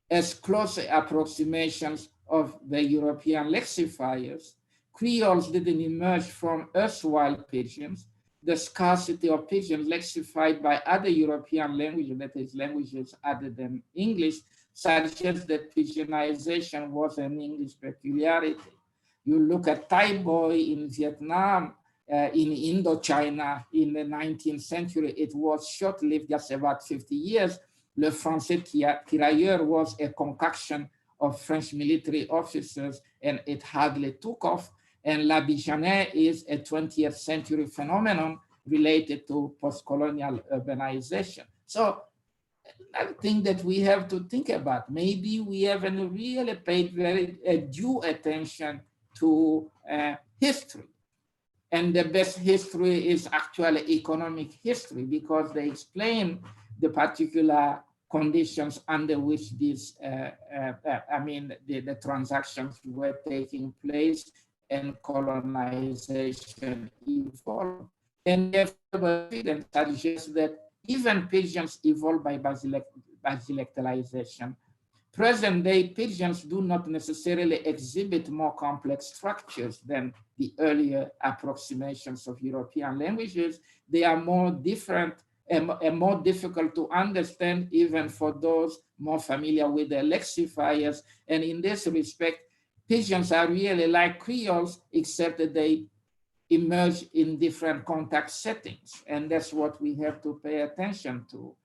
as close approximations of the European lexifiers. Creoles didn't emerge from erstwhile Pidgins. The scarcity of Pidgins lexified by other European languages, that is, languages other than English, suggests that Pidginization was an English peculiarity. You look at Thai boy in Vietnam, in Indochina in the 19th century, it was short-lived, just about 50 years. Le Français Tirailleur was a concoction of French military officers, and it hardly took off. And La Bijanet is a 20th century phenomenon related to post-colonial urbanization. So I think that we have to think about, maybe we haven't really paid very due attention to history. And the best history is actually economic history, because they explain the particular conditions under which these, the transactions were taking place and colonization evolved. And therefore, evidence suggests that even Pidgins evolved by basilectalization. Present-day Pidgins do not necessarily exhibit more complex structures than the earlier approximations of European languages. They are more different and more difficult to understand even for those more familiar with the lexifiers. And in this respect, Pidgins are really like Creoles, except that they emerge in different context settings. And that's what we have to pay attention to.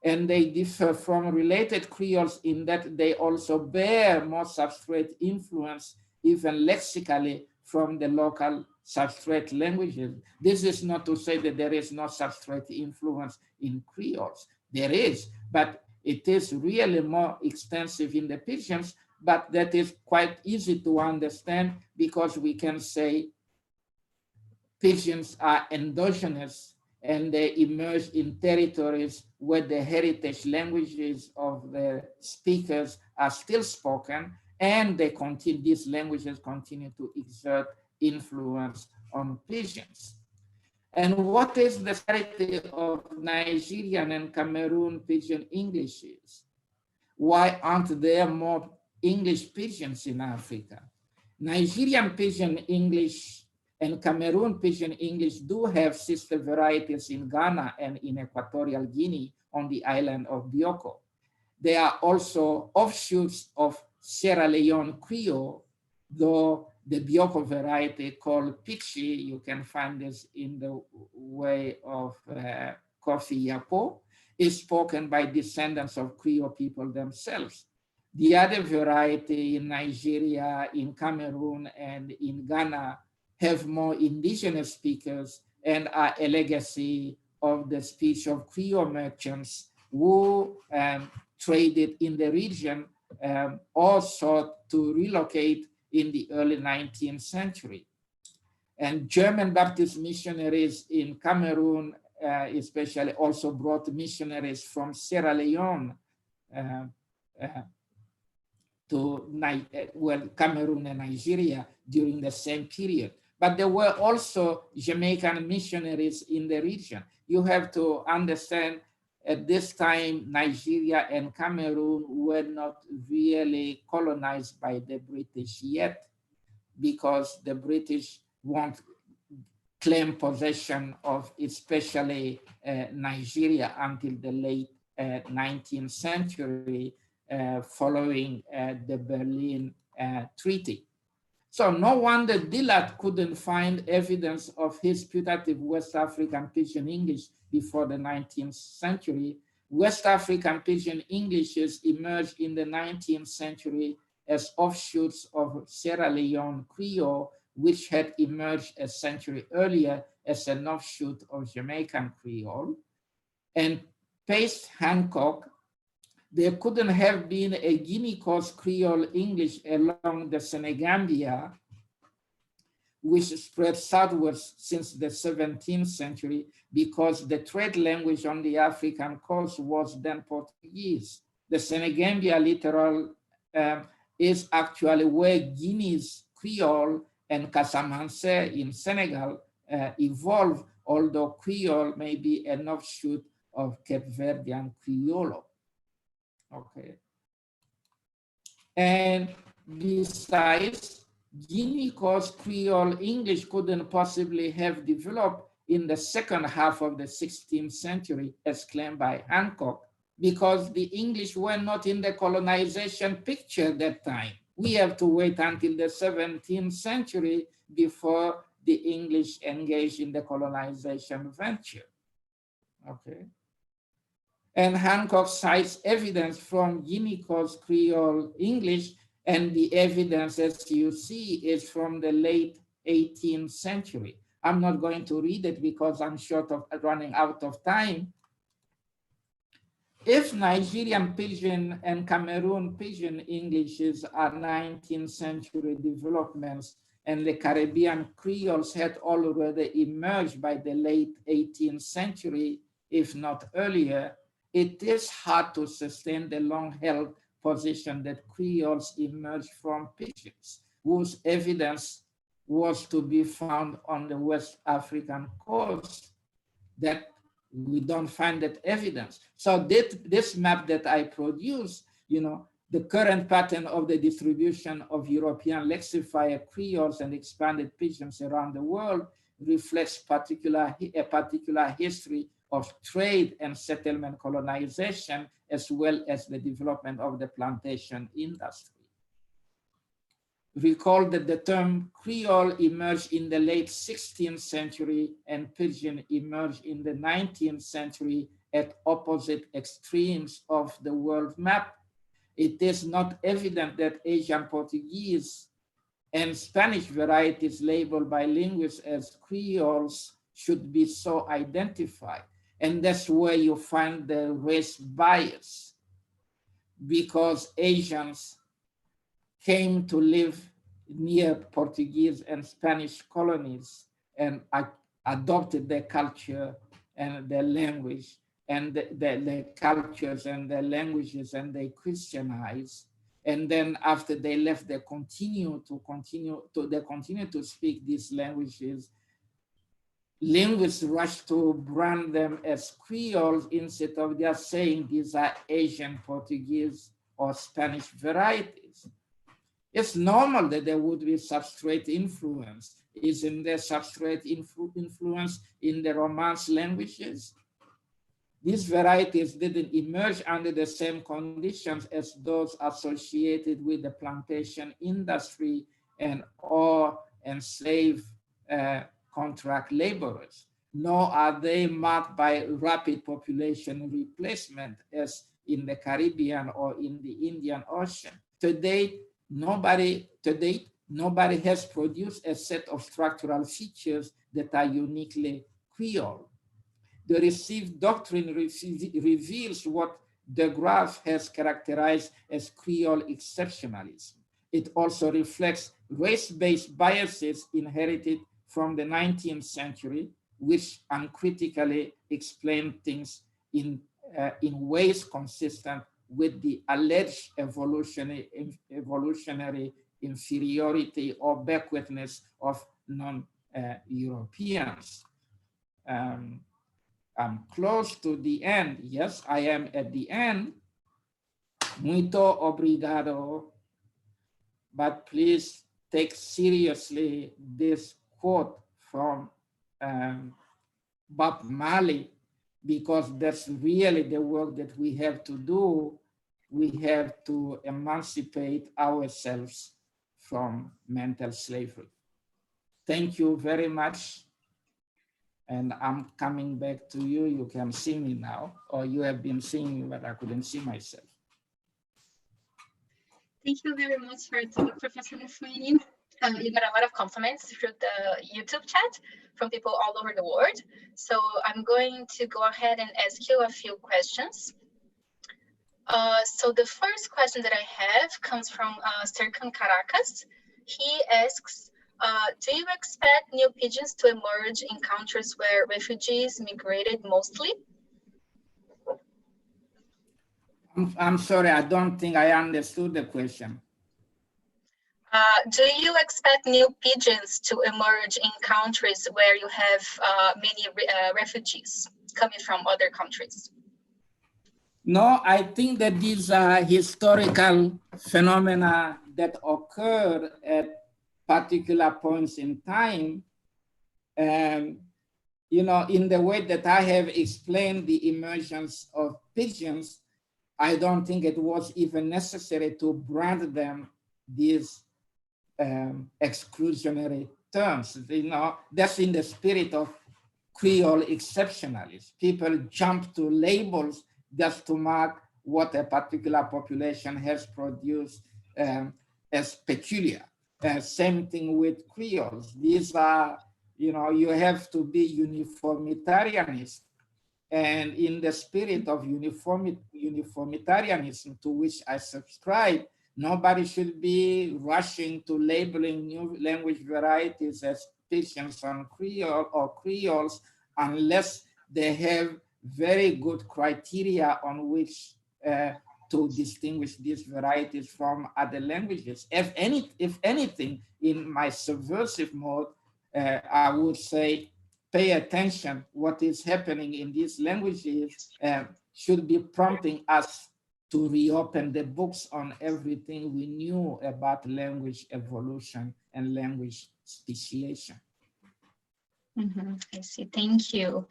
And they differ from related Creoles in that they also bear more substrate influence, even lexically, from the local substrate languages. This is not to say that there is no substrate influence in Creoles. There is, but it is really more extensive in the Pidgins, but that is quite easy to understand because we can say Pidgins are endogenous and they emerge in territories where the heritage languages of the speakers are still spoken, and these languages continue to exert influence on Pidgins. And what is the variety of Nigerian and Cameroon Pidgin Englishes? Why aren't there more English Pidgins in Africa? Nigerian Pidgin English and Cameroon Pidgin English do have sister varieties in Ghana and in Equatorial Guinea on the island of Bioko. They are also offshoots of Sierra Leone Creole, though the Bioko variety called Pidgin, you can find this in the way of Kofi Yapo, is spoken by descendants of Creole people themselves. The other variety in Nigeria, in Cameroon, and in Ghana have more indigenous speakers and are a legacy of the speech of Creole merchants who traded in the region or sought to relocate in the early 19th century. And German Baptist missionaries in Cameroon especially also brought missionaries from Sierra Leone to Cameroon and Nigeria during the same period. But there were also Jamaican missionaries in the region. You have to understand at this time, Nigeria and Cameroon were not really colonized by the British yet, because the British won't claim possession of especially Nigeria until the late 19th century following the Berlin Treaty. So no wonder Dillard couldn't find evidence of his putative West African Pidgin English before the 19th century. West African Pidgin Englishes emerged in the 19th century as offshoots of Sierra Leone Creole, which had emerged a century earlier as an offshoot of Jamaican Creole. And Pace Hancock, there couldn't have been a Guinea Coast Creole English along the Senegambia, which spread southwards since the 17th century, because the trade language on the African coast was then Portuguese. The Senegambia littoral is actually where Guinea's Creole and Casamance in Senegal evolved, although Creole may be an offshoot of Cape Verdean Criollo. Okay. And besides, Guinea-Coast Creole English couldn't possibly have developed in the second half of the 16th century, as claimed by Hancock, because the English were not in the colonization picture at that time. We have to wait until the 17th century before the English engaged in the colonization venture. Okay. And Hancock cites evidence from Guinea-Coast Creole English, and the evidence, as you see, is from the late 18th century. I'm not going to read it because I'm short of running out of time. If Nigerian Pidgin and Cameroon Pidgin Englishes are 19th century developments, and the Caribbean Creoles had already emerged by the late 18th century, if not earlier, it is hard to sustain the long-held position that Creoles emerged from Pidgins, whose evidence was to be found on the West African coast, that we don't find that evidence. So this map that I produced, the current pattern of the distribution of European lexifier Creoles and expanded Pidgins around the world reflects a particular history of trade and settlement colonization, as well as the development of the plantation industry. Recall that the term Creole emerged in the late 16th century and Pidgin emerged in the 19th century at opposite extremes of the world map. It is not evident that Asian Portuguese and Spanish varieties labeled by linguists as Creoles should be so identified. And that's where you find the race bias, because Asians came to live near Portuguese and Spanish colonies and adopted their culture and their language and their cultures and their languages, and they Christianized. And then after they left, they continue to speak these languages. Linguists rush to brand them as Creoles instead of just saying these are Asian Portuguese or Spanish varieties. It's normal that there would be substrate influence. Isn't there substrate influence in the Romance languages? These varieties didn't emerge under the same conditions as those associated with the plantation industry or enslaved contract laborers, nor are they marked by rapid population replacement as in the Caribbean or in the Indian Ocean. To date, nobody has produced a set of structural features that are uniquely Creole. The received doctrine reveals what de Graaf has characterized as Creole exceptionalism. It also reflects race-based biases inherited from the 19th century, which uncritically explain things in ways consistent with the alleged evolutionary inferiority or backwardness of non-Europeans. I'm close to the end. Yes, I am at the end. Muito obrigado. But please take seriously this quote from Bob Marley, because that's really the work that we have to do. We have to emancipate ourselves from mental slavery. Thank you very much. And I'm coming back to you. You can see me now, or you have been seeing me, but I couldn't see myself.
Thank you very much for talking, Professor Mufwene. You got a lot of compliments through the YouTube chat from people all over the world. So I'm going to go ahead and ask you a few questions. So the first question that I have comes from Serkan Caracas. He asks, do you expect new Pidgins to emerge in countries where refugees migrated mostly?
I'm sorry, I don't think I understood the question.
Do you expect new Pidgins to emerge in countries where you have many refugees coming from other countries?
No, I think that these are historical phenomena that occur at particular points in time. You know, in the way that I have explained the emergence of Pidgins, I don't think it was even necessary to brand them these exclusionary terms. You know, that's in the spirit of Creole exceptionalism. People jump to labels just to mark what a particular population has produced as peculiar. Same thing with Creoles. These are, you know, you have to be uniformitarianist. And in the spirit of uniformitarianism, to which I subscribe, nobody should be rushing to labeling new language varieties as Pidgins on Creole or Creoles unless they have very good criteria on which to distinguish these varieties from other languages. If anything, in my subversive mode, I would say, pay attention. What is happening in these languages should be prompting us to reopen the books on everything we knew about language evolution and language speciation.
I see, thank you.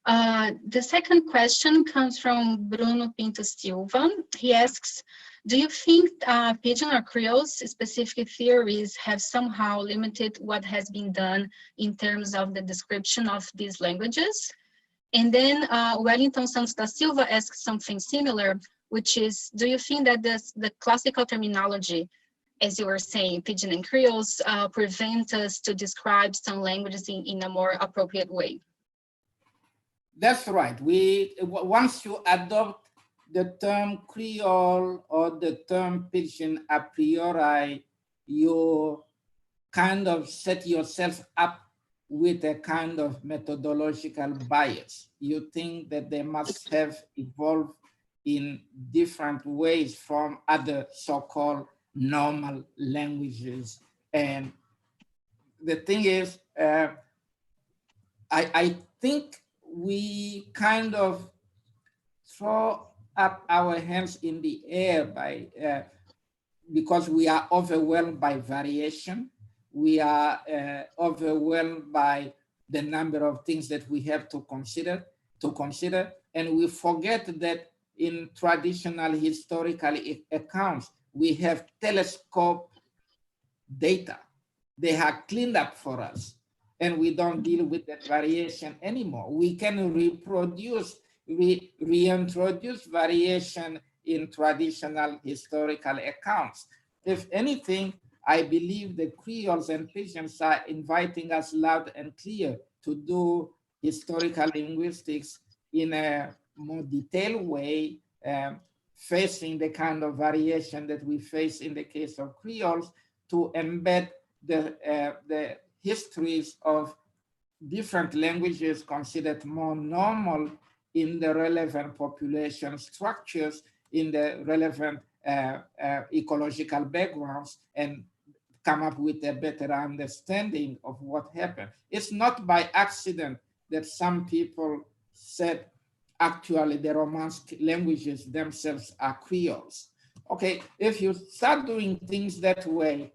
The second question comes from Bruno Pinto Silva. He asks, do you think Pidgin or Creole's specific theories have somehow limited what has been done in terms of the description of these languages? And then Wellington Santos da Silva asks something similar, which is, do you think that the classical terminology, as you were saying, Pidgin and Creoles, prevent us to describe some languages in a more appropriate way?
That's right. Once you adopt the term Creole or the term Pidgin a priori, you kind of set yourself up with a kind of methodological bias. You think that they must have evolved in different ways from other so-called normal languages. And the thing is, I think we kind of throw up our hands in the air because we are overwhelmed by variation. We are overwhelmed by the number of things that we have to consider, and we forget that in traditional historical accounts, we have telescope data. They are cleaned up for us, and we don't deal with that variation anymore. We can reintroduce variation in traditional historical accounts. If anything, I believe the Creoles and Pidgins are inviting us loud and clear to do historical linguistics in a more detailed way, facing the kind of variation that we face in the case of Creoles, to embed the histories of different languages considered more normal in the relevant population structures, in the relevant ecological backgrounds, and come up with a better understanding of what happened. It's not by accident that some people said, actually, the Romance languages themselves are Creoles. Okay, if you start doing things that way,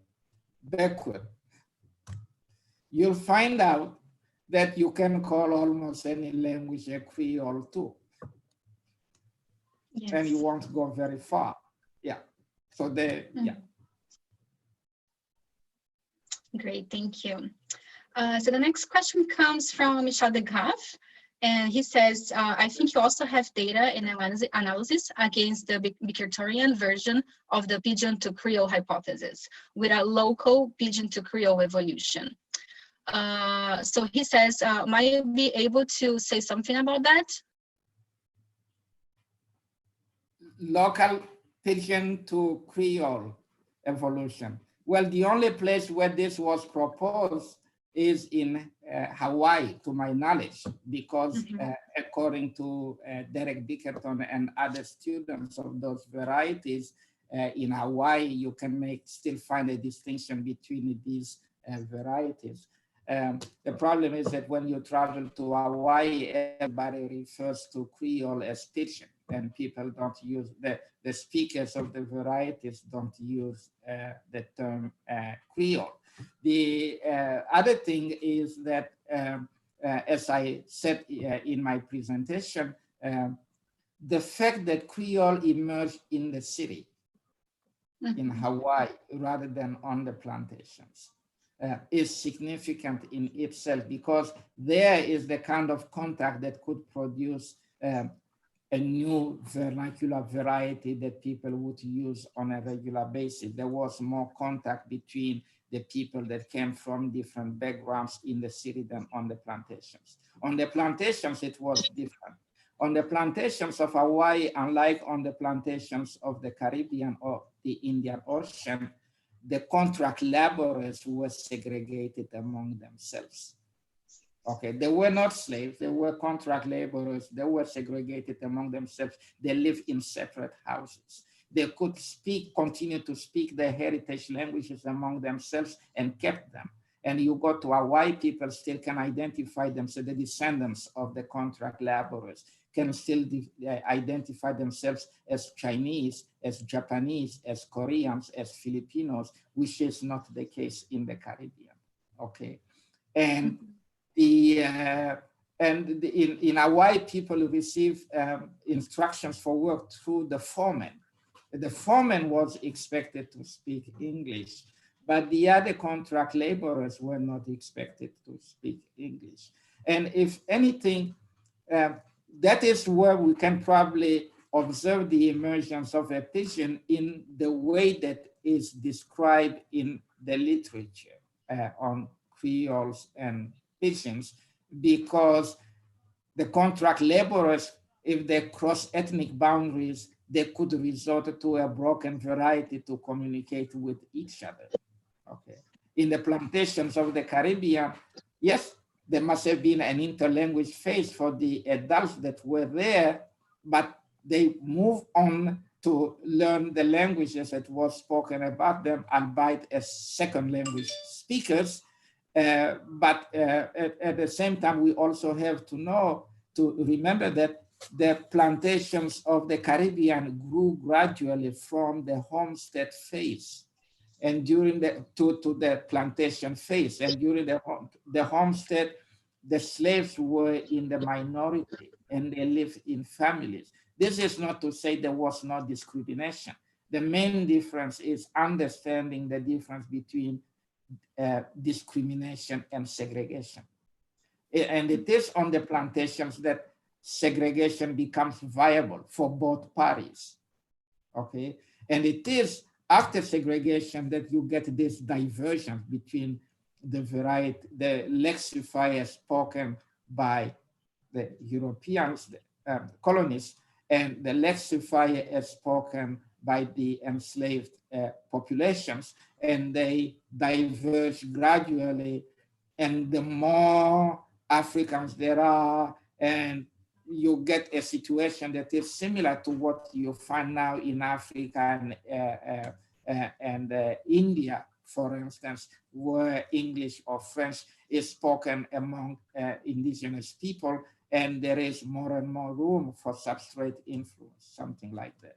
backward, you'll find out that you can call almost any language a Creole too. Yes. And you won't go very far. Yeah. So yeah.
Great, thank you. So the next question comes from Michel de Graaf, and he says, I think you also have data and analysis against the Victorian version of the Pidgin to Creole hypothesis with a local Pidgin to Creole evolution. So he says, might you be able to say something about that?
Local Pidgin to Creole evolution. Well, the only place where this was proposed is in Hawaii, to my knowledge, because according to Derek Bickerton and other students of those varieties, in Hawaii, you can still find a distinction between these varieties. The problem is that when you travel to Hawaii, everybody refers to Creole as Pidgin, and people don't use, the speakers of the varieties don't use the term Creole. The other thing is that, as I said in my presentation, the fact that Creole emerged in the city, in Hawaii, rather than on the plantations, is significant in itself, because there is the kind of contact that could produce a new vernacular variety that people would use on a regular basis. There was more contact between the people that came from different backgrounds in the city than on the plantations. On the plantations, it was different. On the plantations of Hawaii, unlike on the plantations of the Caribbean or the Indian Ocean, the contract laborers were segregated among themselves. Okay, they were not slaves, they were contract laborers, they were segregated among themselves. They lived in separate houses. They could continue to speak their heritage languages among themselves and kept them. And you go to Hawaii, people still can identify themselves, the descendants of the contract laborers can still identify themselves as Chinese, as Japanese, as Koreans, as Filipinos, which is not the case in the Caribbean, okay? And in Hawaii, people receive instructions for work through the foreman. The foreman was expected to speak English, but the other contract laborers were not expected to speak English. And if anything, that is where we can probably observe the emergence of a pidgin in the way that is described in the literature on Creoles and pidgins, because the contract laborers, if they cross ethnic boundaries, they could resort to a broken variety to communicate with each other. Okay. In the plantations of the Caribbean, yes, there must have been an interlanguage phase for the adults that were there, but they moved on to learn the languages that was spoken about them, albeit as second language speakers. But at the same time, we also have to remember that the plantations of the Caribbean grew gradually from the homestead phase and during to the plantation phase. And during the homestead, the slaves were in the minority and they lived in families. This is not to say there was no discrimination. The main difference is understanding the difference between discrimination and segregation. And it is on the plantations that segregation becomes viable for both parties, okay? And it is after segregation that you get this diversion between the variety, the lexifier spoken by the Europeans, the colonists, and the lexifier as spoken by the enslaved populations, and they diverge gradually. And the more Africans there are, and you get a situation that is similar to what you find now in Africa and India, for instance, where English or French is spoken among indigenous people, and there is more and more room for substrate influence, something like that.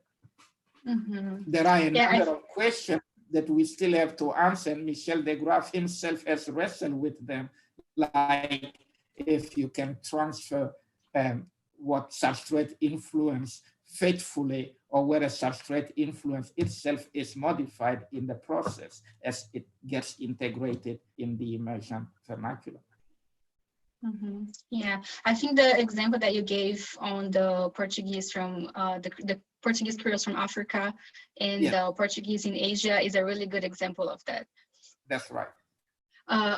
There are a number of questions that we still have to answer, and Michel de Graaf himself has wrestled with them, like if you can transfer what substrate influence faithfully, or whether substrate influence itself is modified in the process as it gets integrated in the immersion vernacular.
Yeah, I think the example that you gave on the Portuguese from the Portuguese Creoles from Africa and the Portuguese in Asia is a really good example of that.
That's right.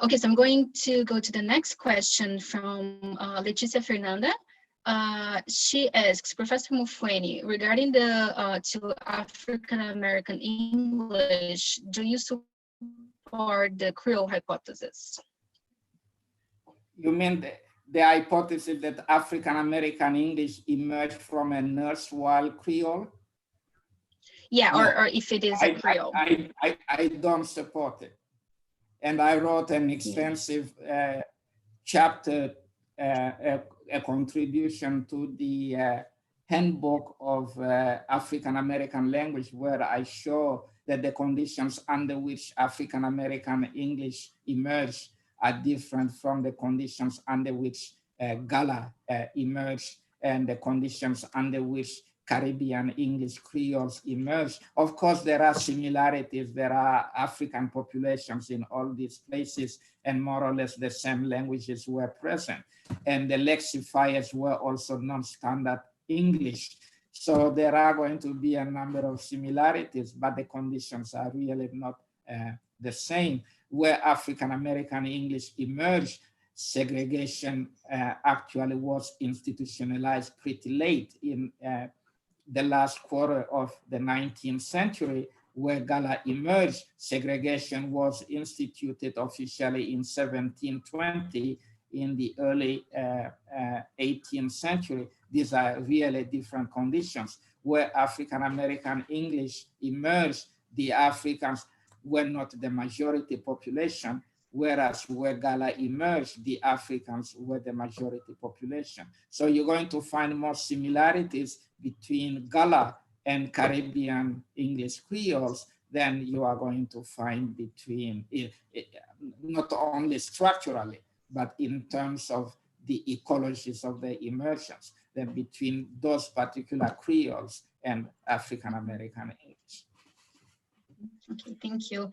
Okay, so I'm going to go to the next question from Leticia Fernanda. She asks, Professor Mufwene, regarding the to African American English, do you support the Creole hypothesis?
You mean the hypothesis that African American English emerged from an erstwhile Creole?
Yeah,
No,
or if it is a Creole.
I don't support it. And I wrote an extensive chapter, a contribution to the handbook of African American language, where I show that the conditions under which African American English emerged are different from the conditions under which Gala emerged, and the conditions under which Caribbean English Creoles emerged. Of course, there are similarities. There are African populations in all these places, and more or less the same languages were present. And the lexifiers were also non-standard English. So there are going to be a number of similarities, but the conditions are really not the same. Where African American English emerged, segregation actually was institutionalized pretty late in the last quarter of the 19th century. Where Gala emerged, segregation was instituted officially in 1720 in the early 18th century. These are really different conditions. Where African American English emerged, the Africans were not the majority population, whereas where Gala emerged, the Africans were the majority population. So you're going to find more similarities between Gala and Caribbean English Creoles than you are going to find between, not only structurally, but in terms of the ecologies of the emergence, then between those particular Creoles and African American English.
Okay, thank you.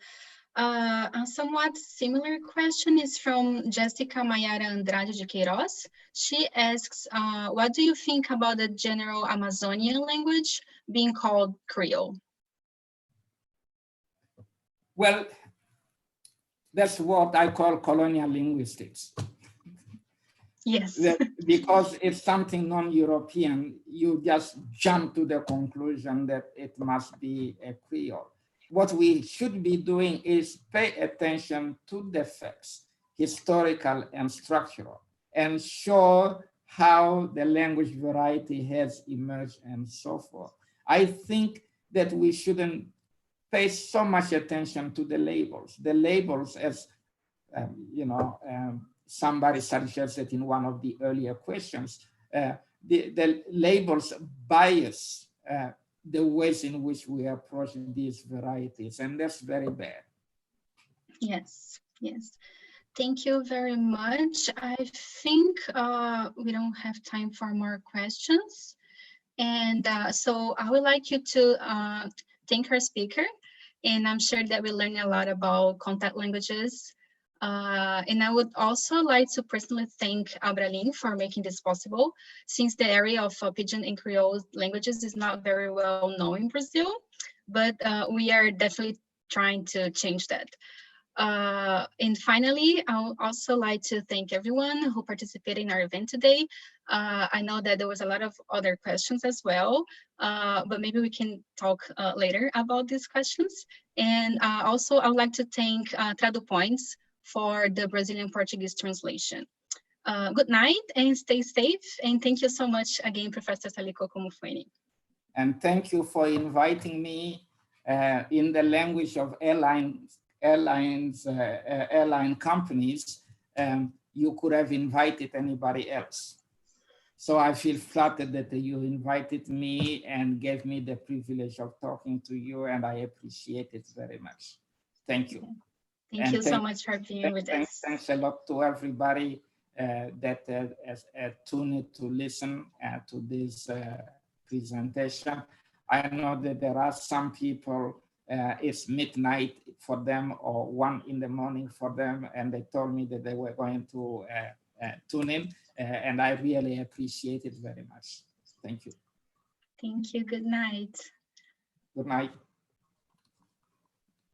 A somewhat similar question is from Jessica Mayara Andrade de Queiroz. She asks, what do you think about the general Amazonian language being called Creole?
Well, that's what I call colonial linguistics.
Yes.
Because it's something non-European, you just jump to the conclusion that it must be a Creole. What we should be doing is pay attention to the facts, historical and structural, and show how the language variety has emerged and so forth. I think that we shouldn't pay so much attention to the labels. The labels, as somebody suggested in one of the earlier questions, the labels bias the ways in which we approach these varieties, and that's very bad.
Yes, yes. Thank you very much. I think we don't have time for more questions. And so I would like you to thank our speaker. And I'm sure that we learned a lot about contact languages. And I would also like to personally thank Abralin for making this possible, since the area of Pidgin and Creole languages is not very well known in Brazil, but we are definitely trying to change that. And finally, I would also like to thank everyone who participated in our event today. I know that there was a lot of other questions as well, but maybe we can talk later about these questions. And also, I would like to thank TraduPoints for the Brazilian Portuguese translation. Good night and stay safe. And thank you so much again, Professor Salikoko Mufwene.
And thank you for inviting me in the language of airline companies. You could have invited anybody else. So I feel flattered that you invited me and gave me the privilege of talking to you, and I appreciate it very much. Thank you.
Thank you so much for being with us.
Thanks a lot to everybody that tuned to listen to this presentation. I know that there are some people, it's midnight for them or 1 in the morning for them, and they told me that they were going to tune in, and I really appreciate it very much. Thank you.
Thank you. Good night.
Good night.